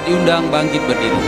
diundang bangkit berdiri.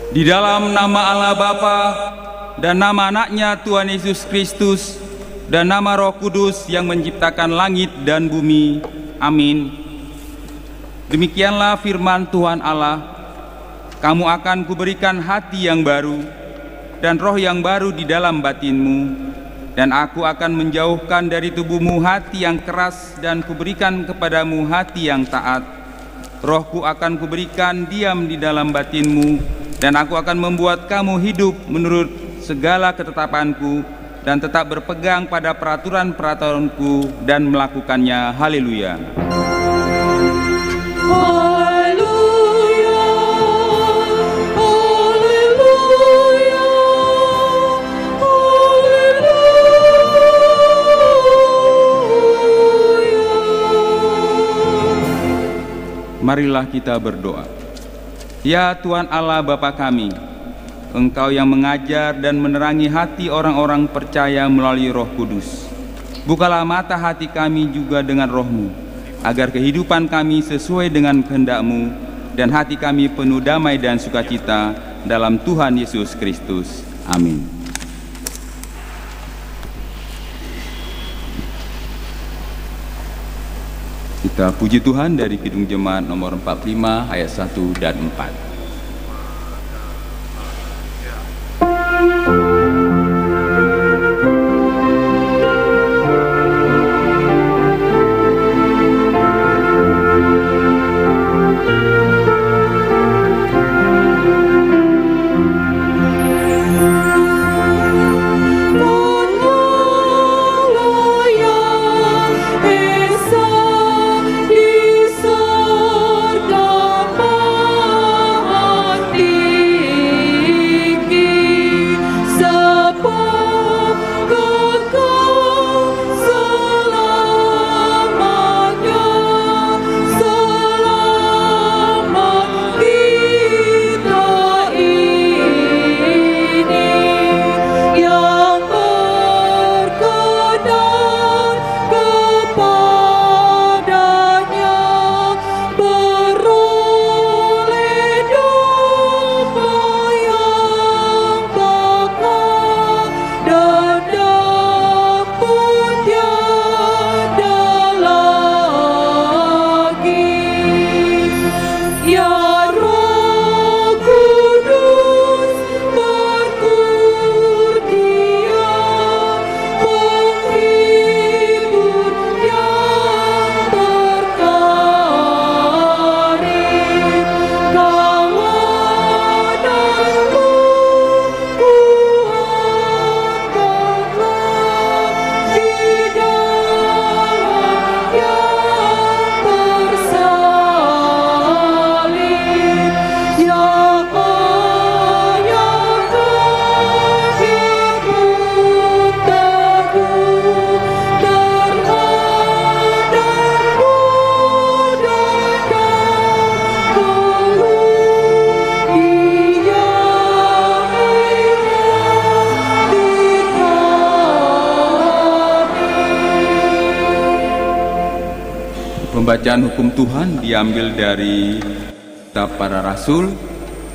Di dalam nama Allah Bapa dan nama anaknya Tuhan Yesus Kristus dan nama Roh Kudus yang menciptakan langit dan bumi. Amin. Demikianlah firman Tuhan Allah, kamu akan kuberikan hati yang baru dan roh yang baru di dalam batinmu, dan aku akan menjauhkan dari tubuhmu hati yang keras dan kuberikan kepadamu hati yang taat. Rohku akan kuberikan diam di dalam batinmu, dan aku akan membuat kamu hidup menurut segala ketetapanku dan tetap berpegang pada peraturan-peraturanku dan melakukannya. Haleluya. Haleluya. Haleluya. Haleluya. Marilah kita berdoa. Ya Tuhan Allah Bapa kami, Engkau yang mengajar dan menerangi hati orang-orang percaya melalui Roh Kudus. Bukalah mata hati kami juga dengan Roh-Mu, agar kehidupan kami sesuai dengan kehendak-Mu, dan hati kami penuh damai dan sukacita dalam Tuhan Yesus Kristus. Amin. Kita puji Tuhan dari Kidung Jemaat nomor 45 ayat 1 dan 4. Pembacaan hukum Tuhan diambil dari Kitab Para Rasul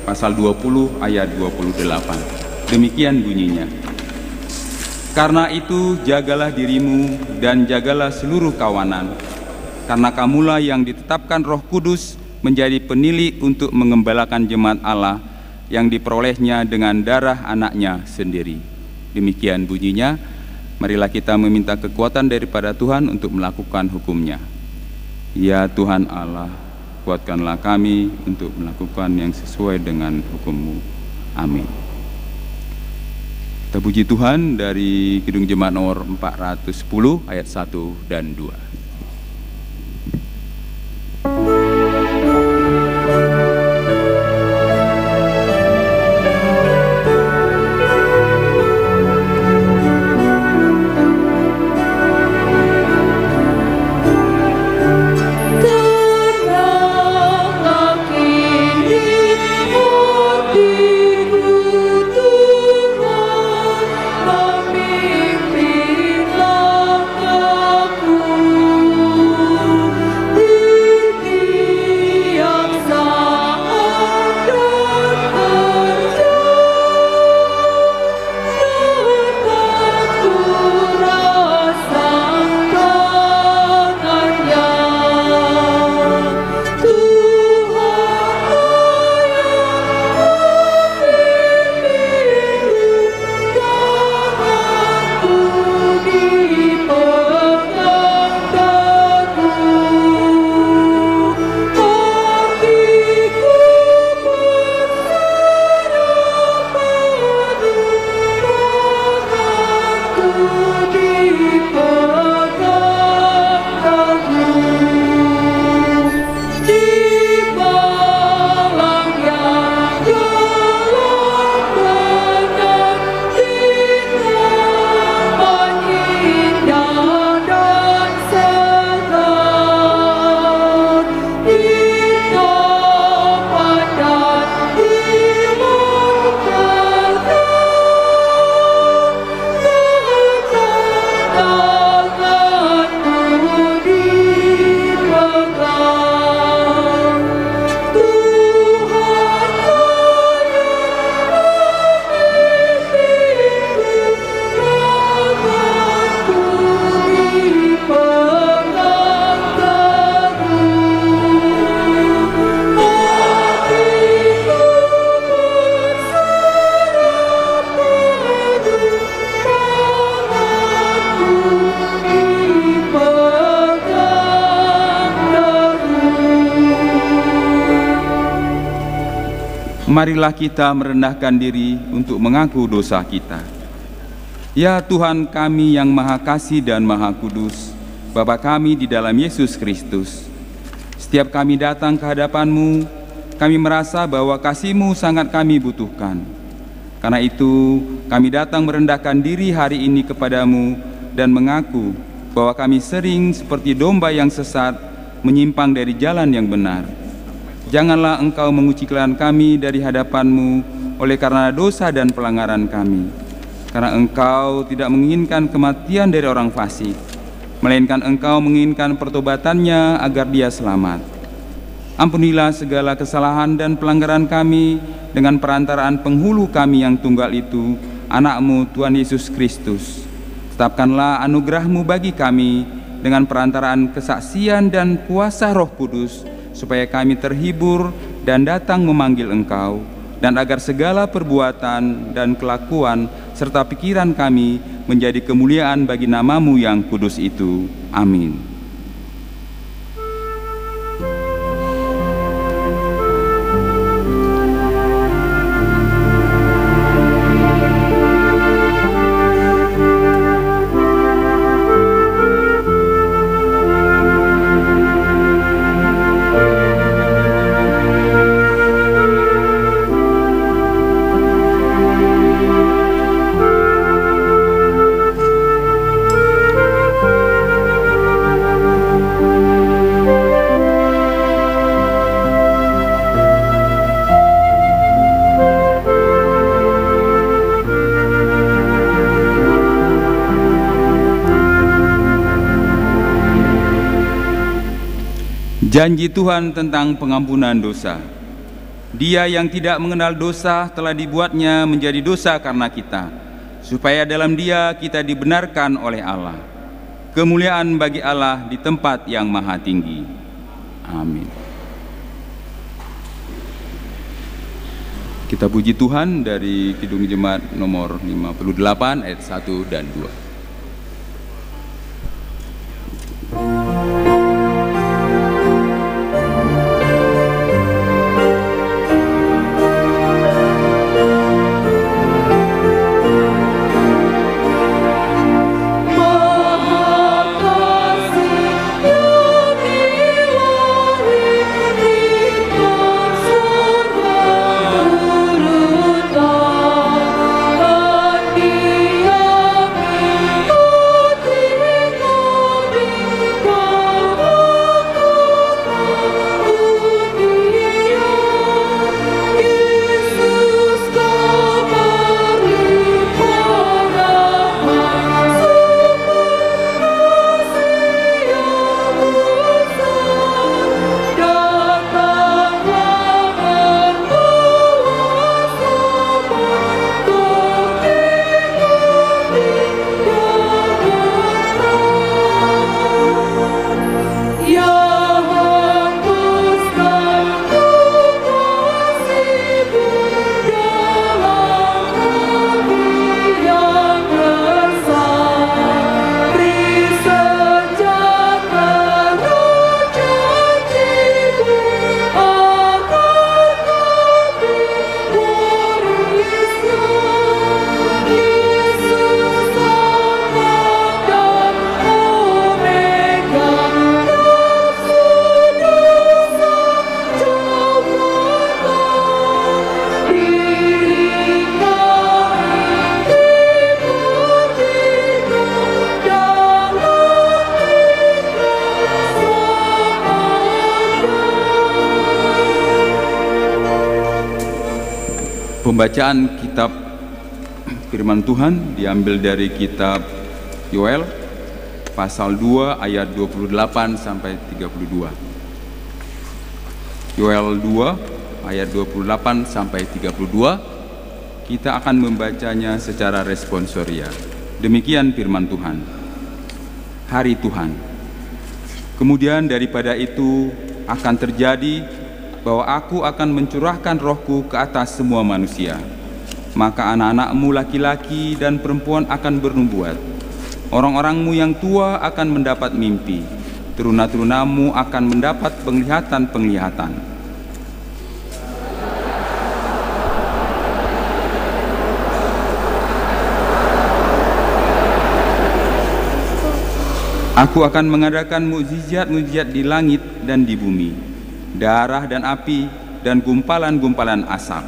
pasal 20 ayat 28. Demikian bunyinya. Karena itu jagalah dirimu dan jagalah seluruh kawanan, karena kamulah yang ditetapkan Roh Kudus menjadi penilik untuk mengembalakan jemaat Allah yang diperolehnya dengan darah anaknya sendiri. Demikian bunyinya. Marilah kita meminta kekuatan daripada Tuhan untuk melakukan hukum-Nya. Ya Tuhan Allah, kuatkanlah kami untuk melakukan yang sesuai dengan hukum-Mu. Amin. Kita puji Tuhan dari Kidung Jemaat nomor 410 ayat 1 dan 2. Marilah kita merendahkan diri untuk mengaku dosa kita. Ya Tuhan kami yang Maha Kasih dan Maha Kudus, Bapa kami di dalam Yesus Kristus, setiap kami datang ke hadapan-Mu, kami merasa bahwa kasih-Mu sangat kami butuhkan. Karena itu, kami datang merendahkan diri hari ini kepadamu dan mengaku bahwa kami sering seperti domba yang sesat, menyimpang dari jalan yang benar. Janganlah Engkau mengucilkan kami dari hadapan-Mu oleh karena dosa dan pelanggaran kami. Karena Engkau tidak menginginkan kematian dari orang fasik, melainkan Engkau menginginkan pertobatannya agar dia selamat. Ampunilah segala kesalahan dan pelanggaran kami dengan perantaraan penghulu kami yang tunggal itu, Anak-Mu Tuhan Yesus Kristus. Tetapkanlah anugerah-Mu bagi kami dengan perantaraan kesaksian dan kuasa Roh Kudus, supaya kami terhibur dan datang memanggil Engkau, dan agar segala perbuatan dan kelakuan serta pikiran kami menjadi kemuliaan bagi nama-Mu yang kudus itu. Amin. Janji Tuhan tentang pengampunan dosa. Dia yang tidak mengenal dosa telah dibuatnya menjadi dosa karena kita, supaya dalam Dia kita dibenarkan oleh Allah. Kemuliaan bagi Allah di tempat yang maha tinggi. Amin. Kita puji Tuhan dari Kidung Jemaat nomor 58 ayat 1 dan 2. Pembacaan kitab firman Tuhan diambil dari kitab Yoel pasal 2 ayat 28 sampai 32. Yoel 2 ayat 28 sampai 32. Kita akan membacanya secara responsoria. Demikian firman Tuhan. Hari Tuhan. Kemudian daripada itu akan terjadi bahwa aku akan mencurahkan rohku ke atas semua manusia. Maka anak-anakmu laki-laki dan perempuan akan bernubuat. Orang-orangmu yang tua akan mendapat mimpi. Teruna-terunamu akan mendapat penglihatan-penglihatan. Aku akan mengadakan mukjizat-mukjizat di langit dan di bumi, darah dan api dan gumpalan-gumpalan asap.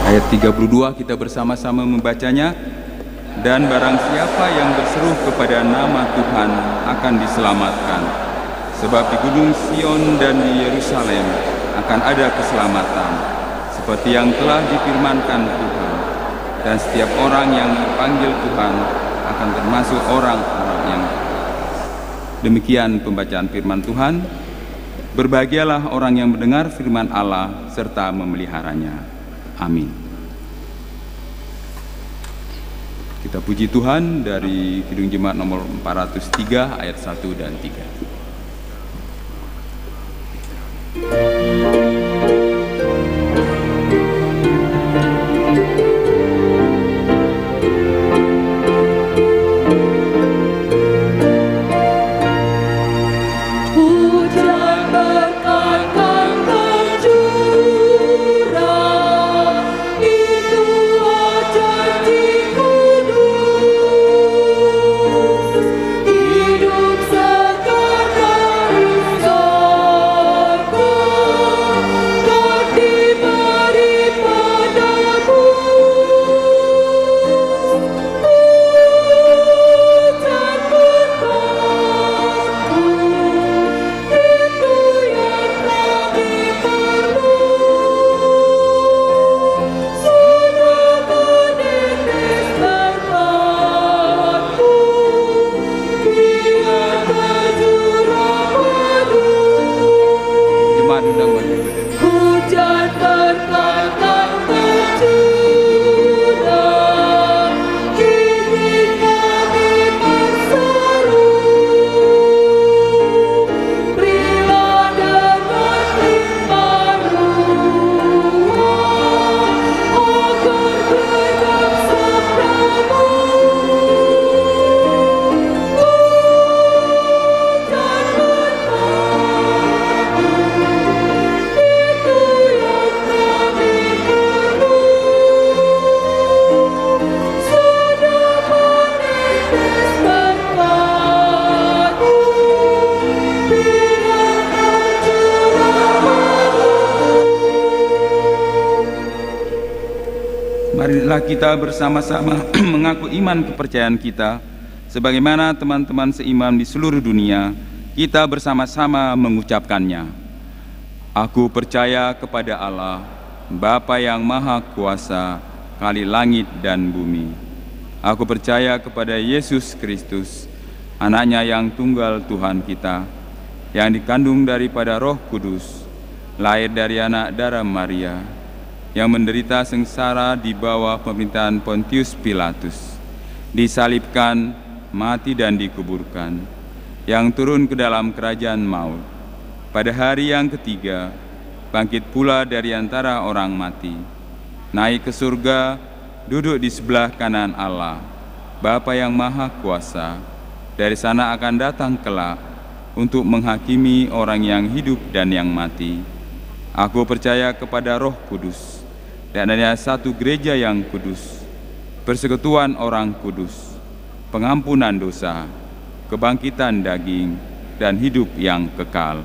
Ayat 32 kita bersama-sama membacanya. Dan barang siapa yang berseru kepada nama Tuhan akan diselamatkan. Sebab di Gunung Sion dan di Yerusalem akan ada keselamatan, seperti yang telah difirmankan Tuhan. Dan setiap orang yang dipanggil Tuhan akan termasuk orang-orang yang. Demikian pembacaan firman Tuhan. Berbahagialah orang yang mendengar firman Allah serta memeliharanya. Amin. Kita puji Tuhan dari Kidung Jemaat nomor 403 ayat 1 dan 3. Marilah kita bersama-sama mengaku iman kepercayaan kita, sebagaimana teman-teman seiman di seluruh dunia, kita bersama-sama mengucapkannya. Aku percaya kepada Allah, Bapa yang Maha Kuasa, Kali langit dan bumi. Aku percaya kepada Yesus Kristus, Anaknya yang tunggal Tuhan kita, yang dikandung daripada Roh Kudus, lahir dari anak darah Maria, yang menderita sengsara di bawah pemerintahan Pontius Pilatus, disalibkan, mati dan dikuburkan, yang turun ke dalam kerajaan maut. Pada hari yang ketiga, bangkit pula dari antara orang mati, naik ke surga, duduk di sebelah kanan Allah, Bapa yang Maha Kuasa. Dari sana akan datang kelak untuk menghakimi orang yang hidup dan yang mati. Aku percaya kepada Roh Kudus, dan adanya satu gereja yang kudus, persekutuan orang kudus, pengampunan dosa, kebangkitan daging, dan hidup yang kekal.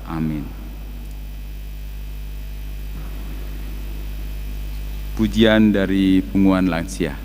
Amin. Pujian dari Punguan Lansia.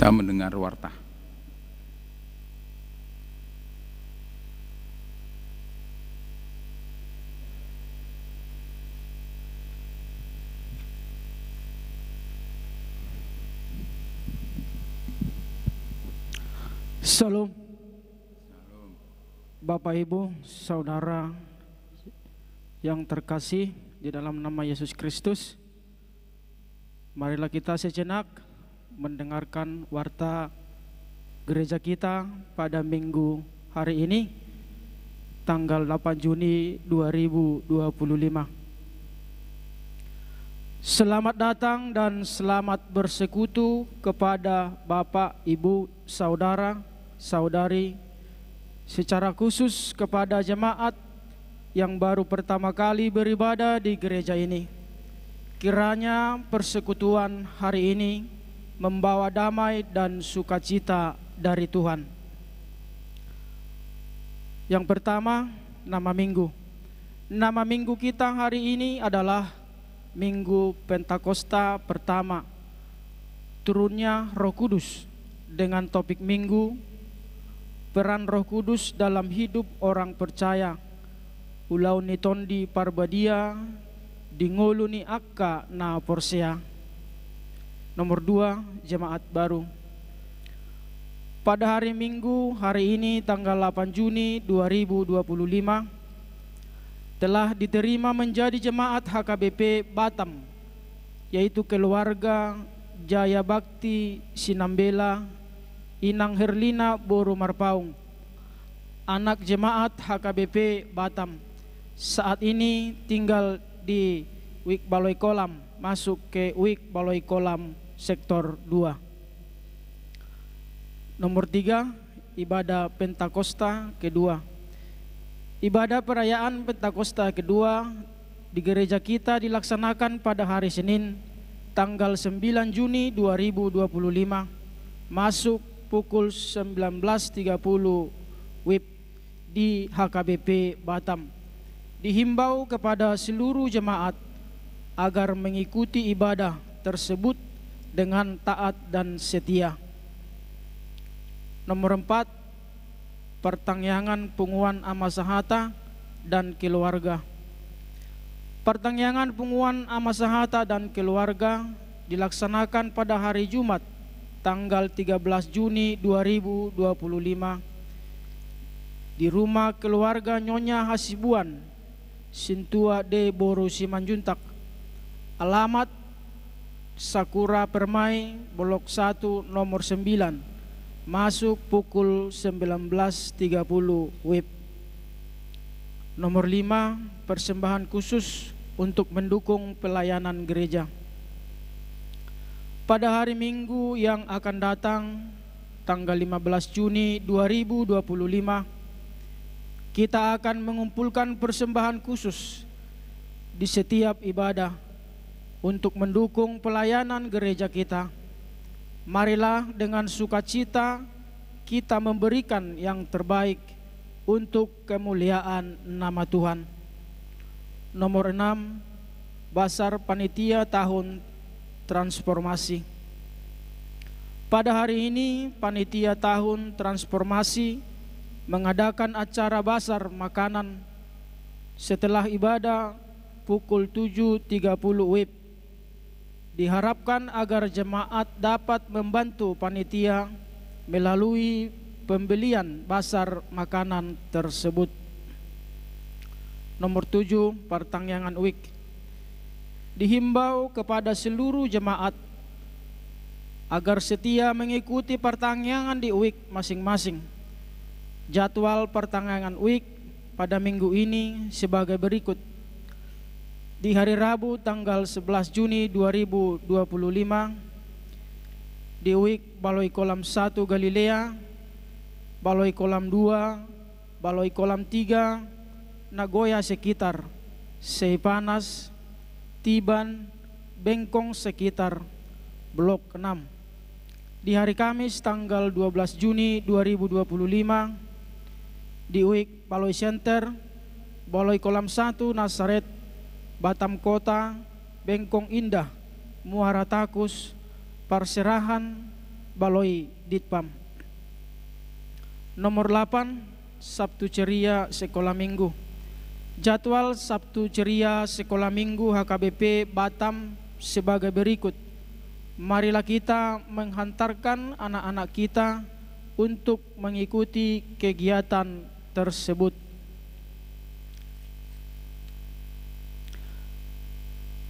Kita mendengar warta. Salam. Bapak Ibu, Saudara yang terkasih di dalam nama Yesus Kristus, marilah kita sejenak mendengarkan warta gereja kita pada minggu hari ini, tanggal 8 Juni 2025. Selamat datang dan selamat bersekutu kepada Bapak, Ibu, Saudara, Saudari, secara khusus kepada jemaat yang baru pertama kali beribadah di gereja ini. Kiranya persekutuan hari ini membawa damai dan sukacita dari Tuhan. Yang pertama, nama minggu. Nama minggu kita hari ini adalah Minggu Pentakosta pertama, turunnya Roh Kudus, dengan topik minggu peran Roh Kudus dalam hidup orang percaya. Ulau ni tondi parbadia, dingolu ni akka na porsea. Nomor 2, jemaat baru. Pada hari Minggu hari ini tanggal 8 Juni 2025 telah diterima menjadi jemaat HKBP Batam, yaitu keluarga Jaya Bakti Sinambela Inang Herlina Boru Marpaung, anak jemaat HKBP Batam. Saat ini tinggal di Wik Baloi Kolam, masuk ke Wik Baloi Kolam sektor 2. Nomor 3, ibadah Pentakosta kedua. Ibadah perayaan Pentakosta kedua di gereja kita dilaksanakan pada hari Senin tanggal 9 Juni 2025 masuk pukul 19.30 WIB di HKBP Batam. Dihimbau kepada seluruh jemaat agar mengikuti ibadah tersebut dengan taat dan setia. Nomor 4, pertangyangan punguan Amasahata dan keluarga. Pertangyangan punguan Amasahata dan keluarga dilaksanakan pada hari Jumat tanggal 13 Juni 2025 di rumah keluarga Nyonya Hasibuan Sintua de Boru Simanjuntak. Alamat Sakura Permai Blok 1 nomor 9, masuk pukul 19.30 WIB. Nomor 5, persembahan khusus untuk mendukung pelayanan gereja. Pada hari Minggu yang akan datang tanggal 15 Juni 2025 kita akan mengumpulkan persembahan khusus di setiap ibadah untuk mendukung pelayanan gereja kita. Marilah dengan sukacita kita memberikan yang terbaik untuk kemuliaan nama Tuhan. Nomor 6, Basar Panitia Tahun Transformasi. Pada hari ini Panitia Tahun Transformasi mengadakan acara basar makanan setelah ibadah pukul 7.30 WIB. Diharapkan agar jemaat dapat membantu panitia melalui pembelian basar makanan tersebut. Nomor 7, pertangyangan WIK. Dihimbau kepada seluruh jemaat agar setia mengikuti pertangyangan di WIK masing-masing. Jadwal pertangyangan WIK pada minggu ini sebagai berikut. Di hari Rabu tanggal 11 Juni 2025 di WIK Baloi Kolam 1 Galilea, Baloi Kolam 2, Baloi Kolam 3, Nagoya sekitar, Seipanas, Tiban, Bengkong sekitar, Blok 6. Di hari Kamis tanggal 12 Juni 2025 di WIK Baloi Center, Baloi Kolam 1 Nazaret, Batam Kota, Bengkong Indah, Muara Takus, Parserahan, Baloi Ditpam. Nomor 8, Sabtu ceria sekolah minggu. Jadwal Sabtu ceria sekolah minggu HKBP Batam sebagai berikut. Marilah kita menghantarkan anak-anak kita untuk mengikuti kegiatan tersebut.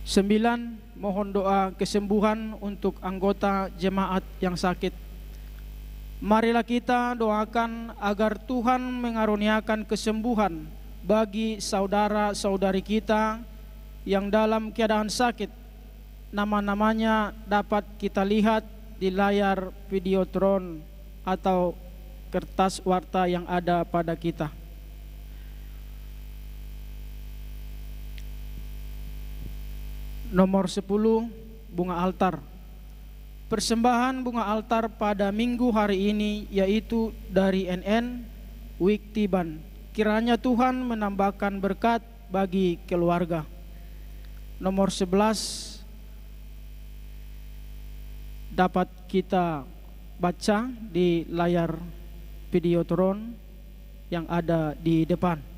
9. Mohon doa kesembuhan untuk anggota jemaat yang sakit. Marilah kita doakan agar Tuhan mengaruniakan kesembuhan bagi saudara-saudari kita yang dalam keadaan sakit. Nama-namanya dapat kita lihat di layar videotron atau kertas warta yang ada pada kita. Nomor 10, bunga altar. Persembahan bunga altar pada minggu hari ini yaitu dari NN Wiktiban. Kiranya Tuhan menambahkan berkat bagi keluarga. Nomor 11 dapat kita baca di layar videotron yang ada di depan.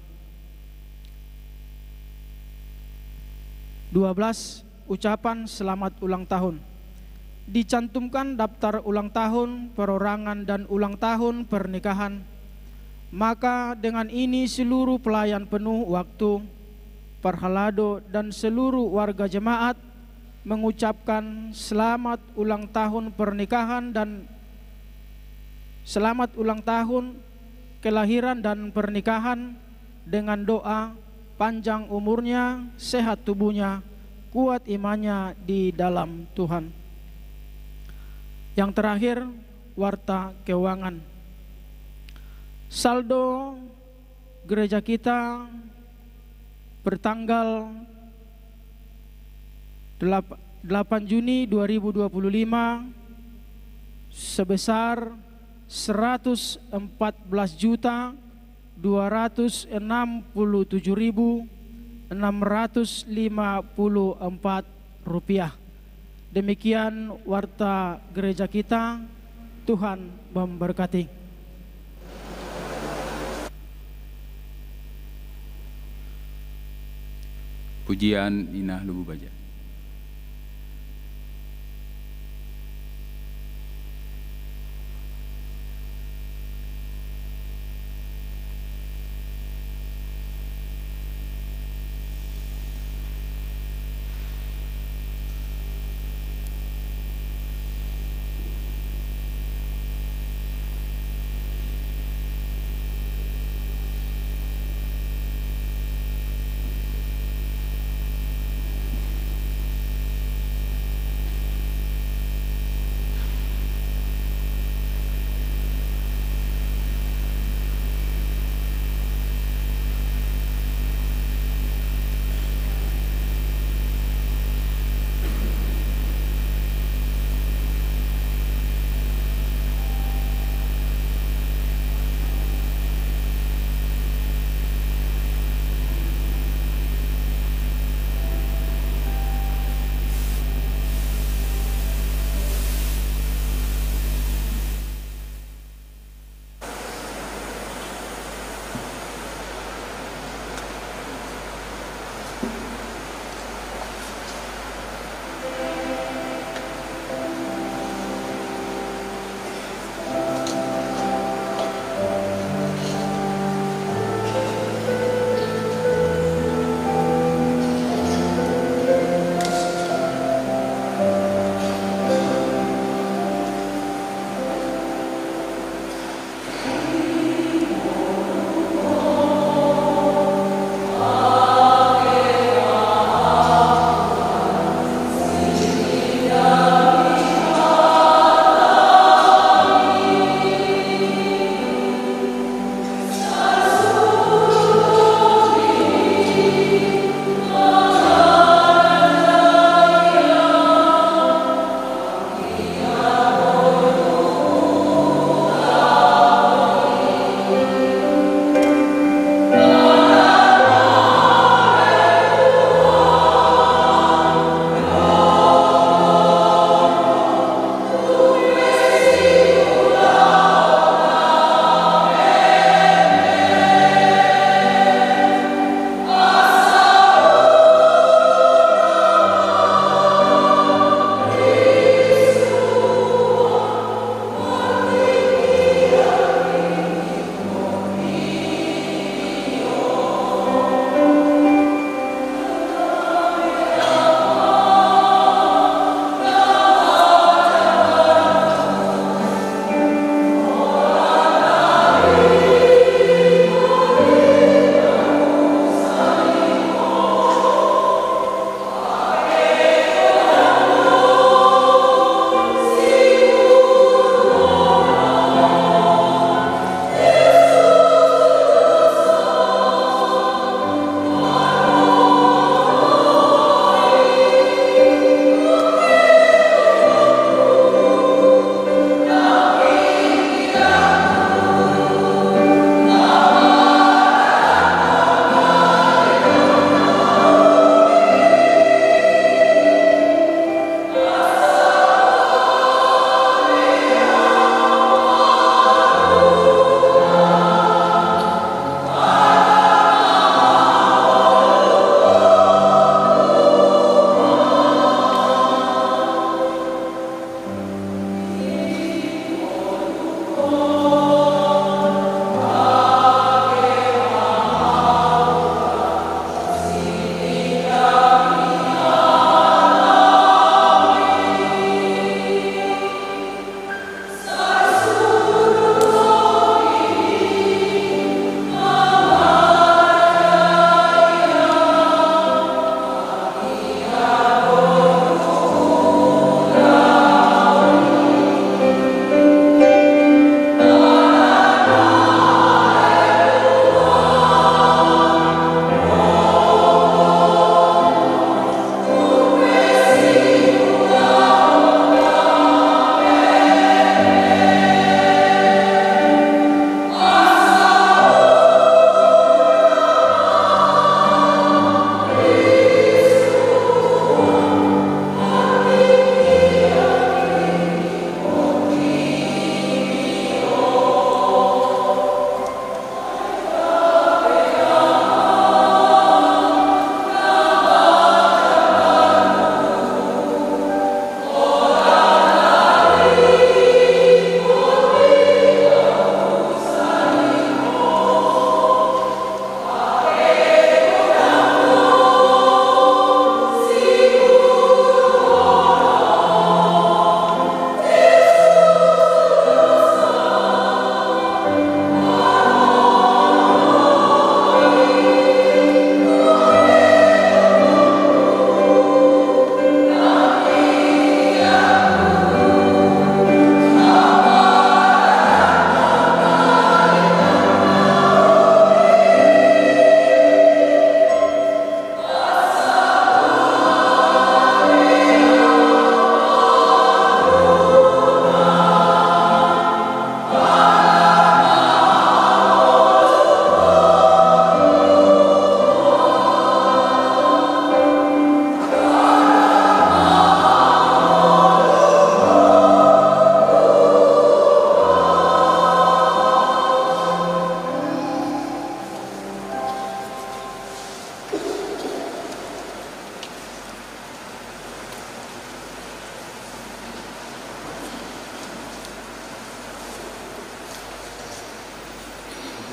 12. Ucapan selamat ulang tahun. Dicantumkan daftar ulang tahun, perorangan dan ulang tahun pernikahan. Maka dengan ini seluruh pelayan penuh waktu, Parhalado dan seluruh warga jemaat mengucapkan selamat ulang tahun pernikahan dan selamat ulang tahun kelahiran dan pernikahan dengan doa panjang umurnya, sehat tubuhnya, kuat imannya di dalam Tuhan. Yang terakhir, warta keuangan. Saldo gereja kita bertanggal 8 Juni 2025 sebesar 114.267.654 rupiah. Demikian warta gereja kita. Tuhan memberkati. Pujian Inah Lubu Baja.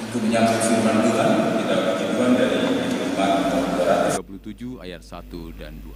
Untuk menyambut firman Tuhan, kita puji Tuhan dari Mazmur 37 ayat 1 dan 2.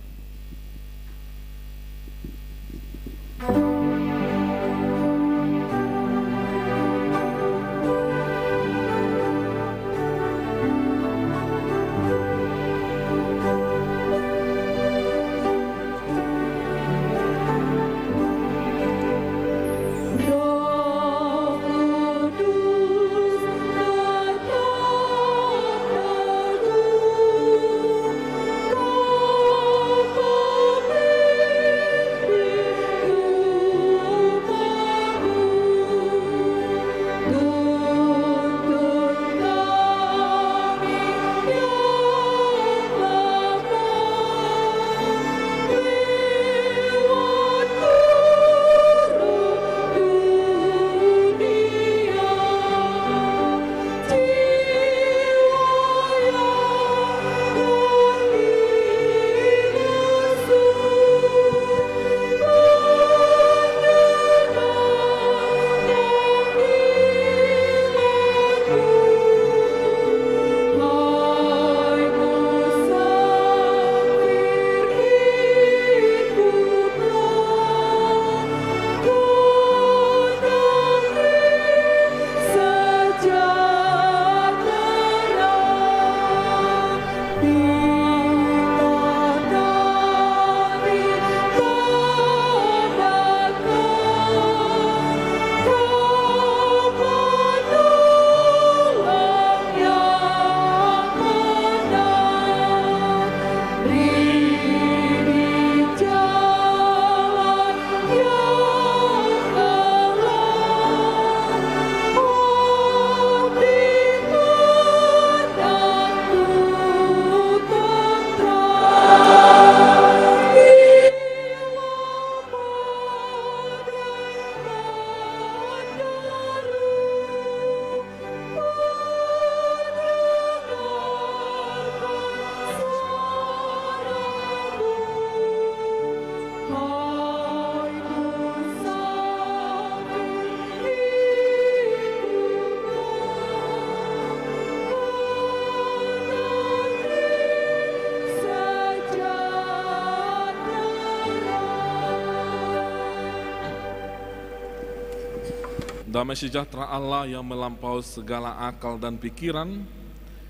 Damai sejahtera Allah yang melampaui segala akal dan pikiran,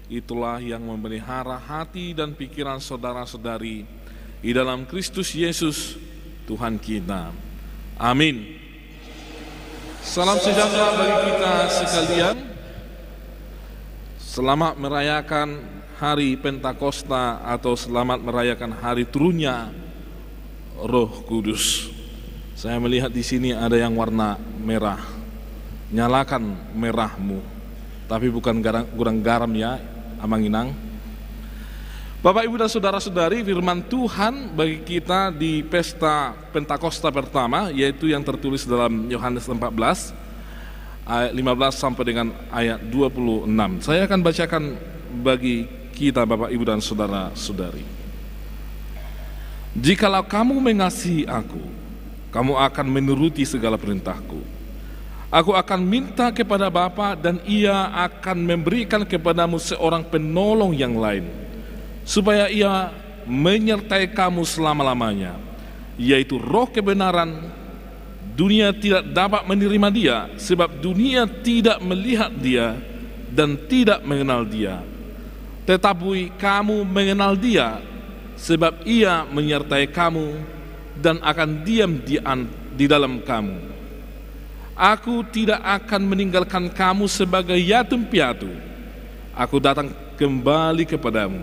itulah yang memelihara hati dan pikiran saudara-saudari di dalam Kristus Yesus Tuhan kita. Amin. Salam sejahtera bagi kita sekalian. Selamat merayakan hari Pentakosta atau selamat merayakan hari turunnya Roh Kudus. Saya melihat di sini ada yang warna merah. Nyalakan merahmu, tapi bukan gurang garam ya, Amanginang. Bapak, Ibu, dan saudara-saudari, firman Tuhan bagi kita di pesta Pentakosta pertama, yaitu yang tertulis dalam Yohanes 14 ayat 15 sampai dengan ayat 26. Saya akan bacakan bagi kita, Bapak, Ibu, dan saudara-saudari. Jikalau kamu mengasihi aku, kamu akan menuruti segala perintahku. Aku akan minta kepada Bapa dan Ia akan memberikan kepadamu seorang penolong yang lain, supaya Ia menyertai kamu selama-lamanya, yaitu Roh kebenaran. Dunia tidak dapat menerima Dia, sebab dunia tidak melihat Dia dan tidak mengenal Dia. Tetapi kamu mengenal Dia, sebab Ia menyertai kamu dan akan diam di dalam kamu. Aku tidak akan meninggalkan kamu sebagai yatim piatu. Aku datang kembali kepadamu.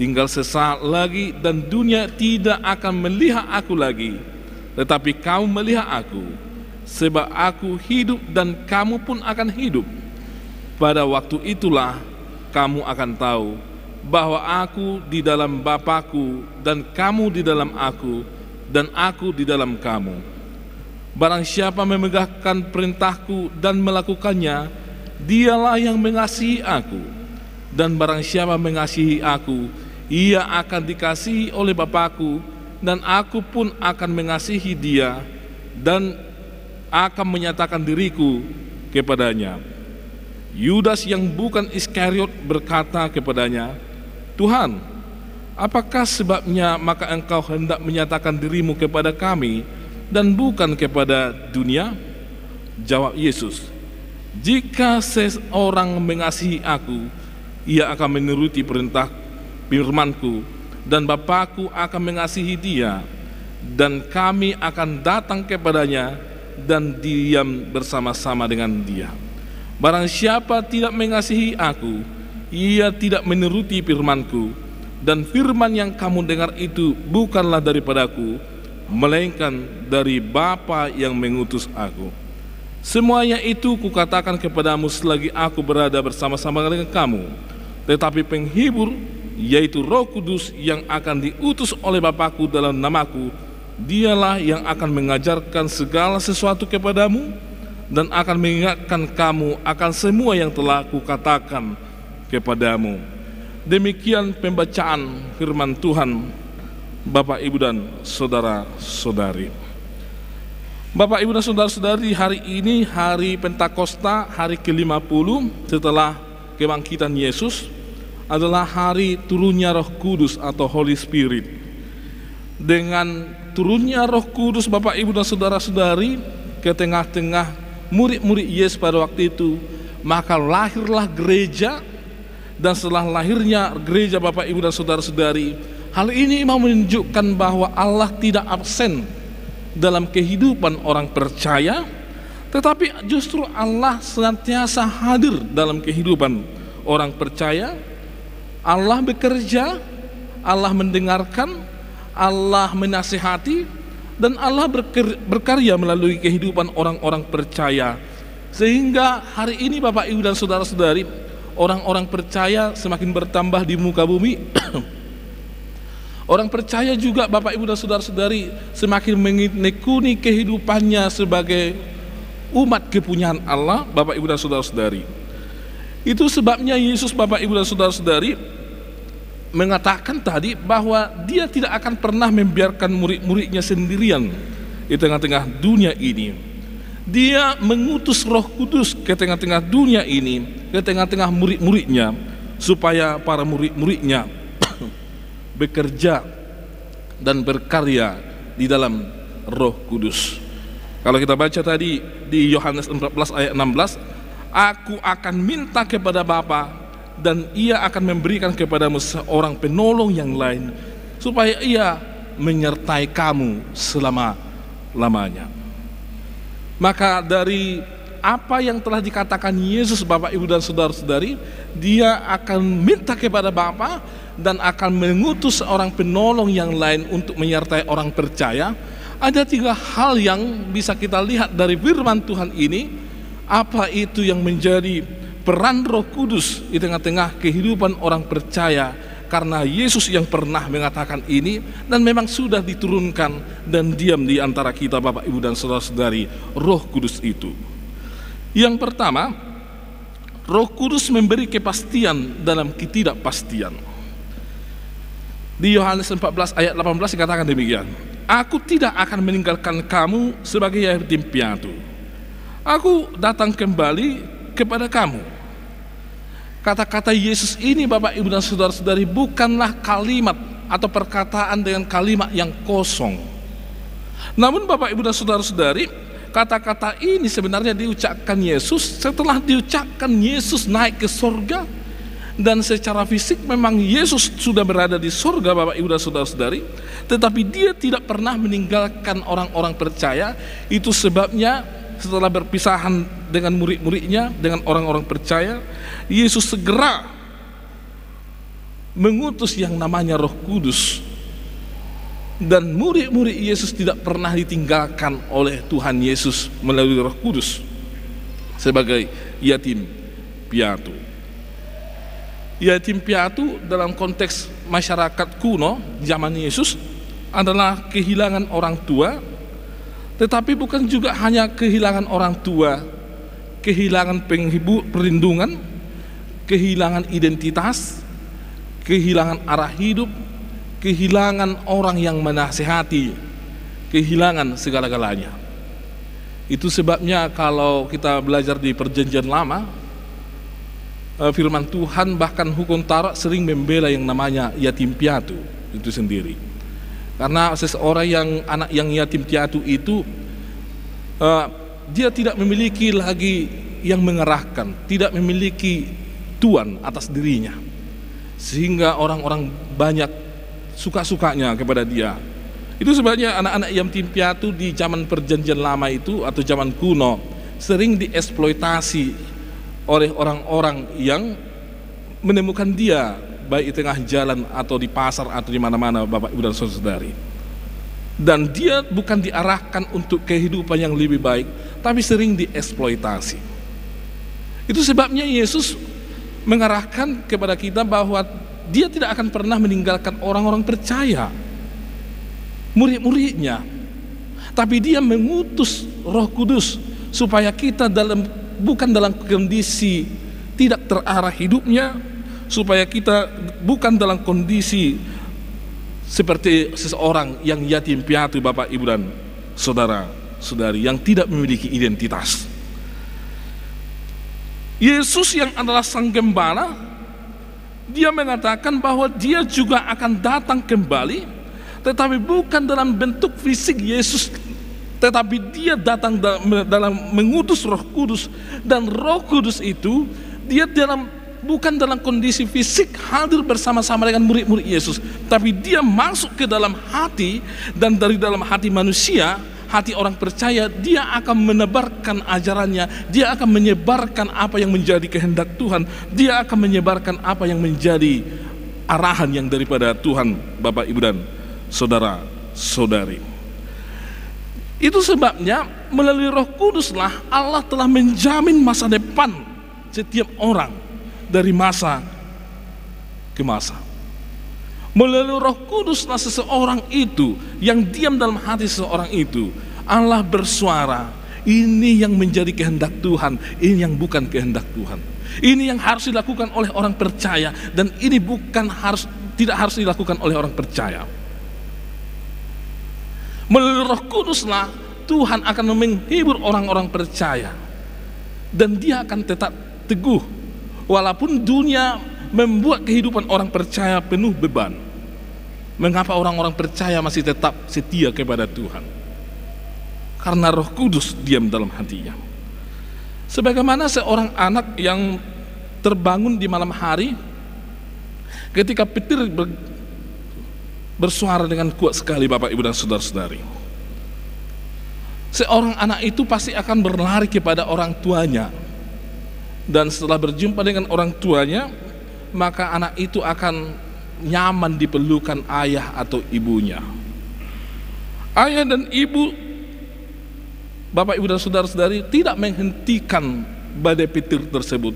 Tinggal sesaat lagi dan dunia tidak akan melihat aku lagi, tetapi kamu melihat aku, sebab aku hidup dan kamu pun akan hidup. Pada waktu itulah kamu akan tahu bahwa aku di dalam Bapa-Ku dan kamu di dalam aku dan aku di dalam kamu. Barang siapa memegahkan perintahku dan melakukannya, dialah yang mengasihi aku. Dan barang siapa mengasihi aku, ia akan dikasihi oleh Bapa-Ku, dan aku pun akan mengasihi dia, dan akan menyatakan diriku kepadanya. Yudas yang bukan Iskariot berkata kepadanya, "Tuhan, apakah sebabnya maka engkau hendak menyatakan dirimu kepada kami dan bukan kepada dunia?" Jawab Yesus, "Jika seseorang mengasihi aku, ia akan menuruti perintah firman-Ku, dan Bapa-Ku akan mengasihi dia, dan kami akan datang kepadanya dan diam bersama-sama dengan dia. Barang siapa tidak mengasihi aku, ia tidak menuruti firman-Ku, dan firman yang kamu dengar itu bukanlah daripadaku, melainkan dari Bapa yang mengutus aku. Semuanya itu kukatakan kepadamu selagi aku berada bersama-sama dengan kamu. Tetapi penghibur, yaitu Roh Kudus yang akan diutus oleh Bapa-Ku dalam namaku, dialah yang akan mengajarkan segala sesuatu kepadamu dan akan mengingatkan kamu akan semua yang telah kukatakan kepadamu." Demikian pembacaan firman Tuhan. Bapak, Ibu, dan saudara-saudari. Bapak, Ibu, dan saudara-saudari, hari ini hari Pentakosta, hari ke-50 setelah kebangkitan Yesus, adalah hari turunnya Roh Kudus atau Holy Spirit. Dengan turunnya Roh Kudus, Bapak, Ibu, dan saudara-saudari, ke tengah-tengah murid-murid Yesus pada waktu itu, maka lahirlah gereja. Dan setelah lahirnya gereja, Bapak, Ibu, dan saudara-saudari, hal ini mau menunjukkan bahwa Allah tidak absen dalam kehidupan orang percaya, tetapi justru Allah senantiasa hadir dalam kehidupan orang percaya. Allah bekerja, Allah mendengarkan, Allah menasihati, dan Allah berkarya melalui kehidupan orang-orang percaya. Sehingga hari ini, Bapak, Ibu, dan saudara-saudari, orang-orang percaya semakin bertambah di muka bumi. Orang percaya juga, Bapak, Ibu, dan saudara-saudari, semakin menekuni kehidupannya sebagai umat kepunyaan Allah, Bapak, Ibu, dan saudara-saudari. Itu sebabnya Yesus, Bapak, Ibu, dan saudara-saudari, mengatakan tadi bahwa dia tidak akan pernah membiarkan murid-muridnya sendirian di tengah-tengah dunia ini. Dia mengutus Roh Kudus ke tengah-tengah dunia ini, ke tengah-tengah murid-muridnya, supaya para murid-muridnya bekerja dan berkarya di dalam Roh Kudus. Kalau kita baca tadi di Yohanes 14 ayat 16, "Aku akan minta kepada Bapa, dan ia akan memberikan kepadamu seorang penolong yang lain, supaya ia menyertai kamu selama-lamanya." Maka dari apa yang telah dikatakan Yesus, Bapak, Ibu, dan saudara-saudari, dia akan minta kepada Bapa dan akan mengutus seorang penolong yang lain untuk menyertai orang percaya. Ada 3 hal yang bisa kita lihat dari firman Tuhan ini. Apa itu yang menjadi peran Roh Kudus di tengah-tengah kehidupan orang percaya, karena Yesus yang pernah mengatakan ini dan memang sudah diturunkan dan diam di antara kita, Bapak, Ibu, dan saudara-saudari, Roh Kudus itu. Yang pertama, Roh Kudus memberi kepastian dalam ketidakpastian. Di Yohanes 14 ayat 18 dikatakan demikian, "Aku tidak akan meninggalkan kamu sebagai yatim piatu. Aku datang kembali kepada kamu." Kata-kata Yesus ini, Bapak, Ibu, dan saudara-saudari, bukanlah kalimat atau perkataan dengan kalimat yang kosong. Namun, Bapak, Ibu, dan saudara-saudari, kata-kata ini sebenarnya diucapkan Yesus setelah diucapkan Yesus naik ke surga. Dan secara fisik memang Yesus sudah berada di surga, Bapak, Ibu, dan saudara-saudari, tetapi dia tidak pernah meninggalkan orang-orang percaya. Itu sebabnya setelah berpisahan dengan murid-muridnya, dengan orang-orang percaya, Yesus segera mengutus yang namanya Roh Kudus. Dan murid-murid Yesus tidak pernah ditinggalkan oleh Tuhan Yesus melalui Roh Kudus sebagai yatim piatu. Yatim piatu dalam konteks masyarakat kuno zaman Yesus adalah kehilangan orang tua, tetapi bukan juga hanya kehilangan orang tua, kehilangan penghibur, perlindungan, kehilangan identitas, kehilangan arah hidup, kehilangan orang yang menasihati, kehilangan segala-galanya. Itu sebabnya kalau kita belajar di Perjanjian Lama, firman Tuhan, bahkan hukum Taurat sering membela yang namanya yatim piatu itu sendiri. Karena seseorang yang anak yang yatim piatu itu dia tidak memiliki lagi yang mengarahkan, tidak memiliki tuan atas dirinya, sehingga orang-orang banyak suka-sukanya kepada dia. Itu sebabnya anak-anak yatim piatu di zaman perjanjian lama itu atau zaman kuno sering dieksploitasi oleh orang-orang yang menemukan dia, baik di tengah jalan atau di pasar atau di mana-mana, Bapak Ibu dan Saudari. Dan dia bukan diarahkan untuk kehidupan yang lebih baik, tapi sering dieksploitasi. Itu sebabnya Yesus mengarahkan kepada kita bahwa dia tidak akan pernah meninggalkan orang-orang percaya, murid-muridnya, tapi dia mengutus Roh Kudus supaya kita bukan dalam kondisi tidak terarah hidupnya, supaya kita bukan dalam kondisi seperti seseorang yang yatim piatu, Bapak Ibu dan saudara-saudari, yang tidak memiliki identitas. Yesus yang adalah Sang Gembala, dia mengatakan bahwa dia juga akan datang kembali, tetapi bukan dalam bentuk fisik Yesus, tetapi dia datang dalam mengutus Roh Kudus. Dan Roh Kudus itu dia bukan dalam kondisi fisik hadir bersama-sama dengan murid-murid Yesus, tapi dia masuk ke dalam hati, dan dari dalam hati manusia, hati orang percaya, dia akan menebarkan ajarannya, dia akan menyebarkan apa yang menjadi kehendak Tuhan, dia akan menyebarkan apa yang menjadi arahan yang daripada Tuhan, Bapak Ibu dan saudara-saudari. Itu sebabnya melalui Roh Kuduslah Allah telah menjamin masa depan setiap orang dari masa ke masa. Melalui Roh Kuduslah seseorang itu, yang diam dalam hati seseorang itu, Allah bersuara, ini yang menjadi kehendak Tuhan, ini yang bukan kehendak Tuhan. Ini yang harus dilakukan oleh orang percaya, dan ini tidak harus dilakukan oleh orang percaya. Melalui Roh Kuduslah Tuhan akan menghibur orang-orang percaya, dan dia akan tetap teguh walaupun dunia membuat kehidupan orang percaya penuh beban. Mengapa orang-orang percaya masih tetap setia kepada Tuhan? Karena Roh Kudus diam dalam hatinya. Sebagaimana seorang anak yang terbangun di malam hari ketika petir bersuara dengan kuat sekali, Bapak Ibu dan saudara-saudari. Seorang anak itu pasti akan berlari kepada orang tuanya, dan setelah berjumpa dengan orang tuanya, maka anak itu akan nyaman di pelukan ayah atau ibunya. Ayah dan ibu, Bapak Ibu dan saudara-saudari, tidak menghentikan badai petir tersebut.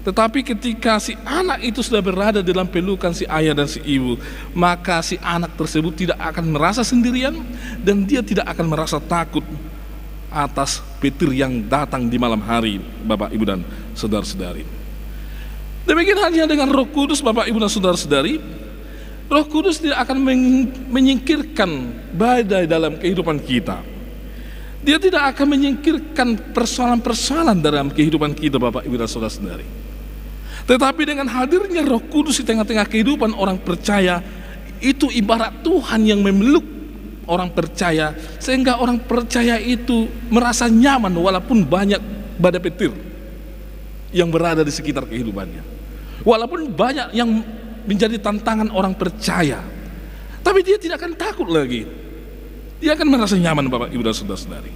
Tetapi ketika si anak itu sudah berada dalam pelukan si ayah dan si ibu, maka si anak tersebut tidak akan merasa sendirian, dan dia tidak akan merasa takut atas petir yang datang di malam hari, Bapak Ibu dan saudara-saudari. Demikian halnya dengan Roh Kudus, Bapak Ibu dan saudara-saudari. Roh Kudus tidak akan menyingkirkan badai dalam kehidupan kita. Dia tidak akan menyingkirkan persoalan-persoalan dalam kehidupan kita, Bapak Ibu dan saudara-saudari. Tetapi dengan hadirnya Roh Kudus di tengah-tengah kehidupan orang percaya, itu ibarat Tuhan yang memeluk orang percaya, sehingga orang percaya itu merasa nyaman walaupun banyak badai petir yang berada di sekitar kehidupannya, walaupun banyak yang menjadi tantangan orang percaya, tapi dia tidak akan takut lagi. Dia akan merasa nyaman, Bapak Ibu dan saudara-saudari.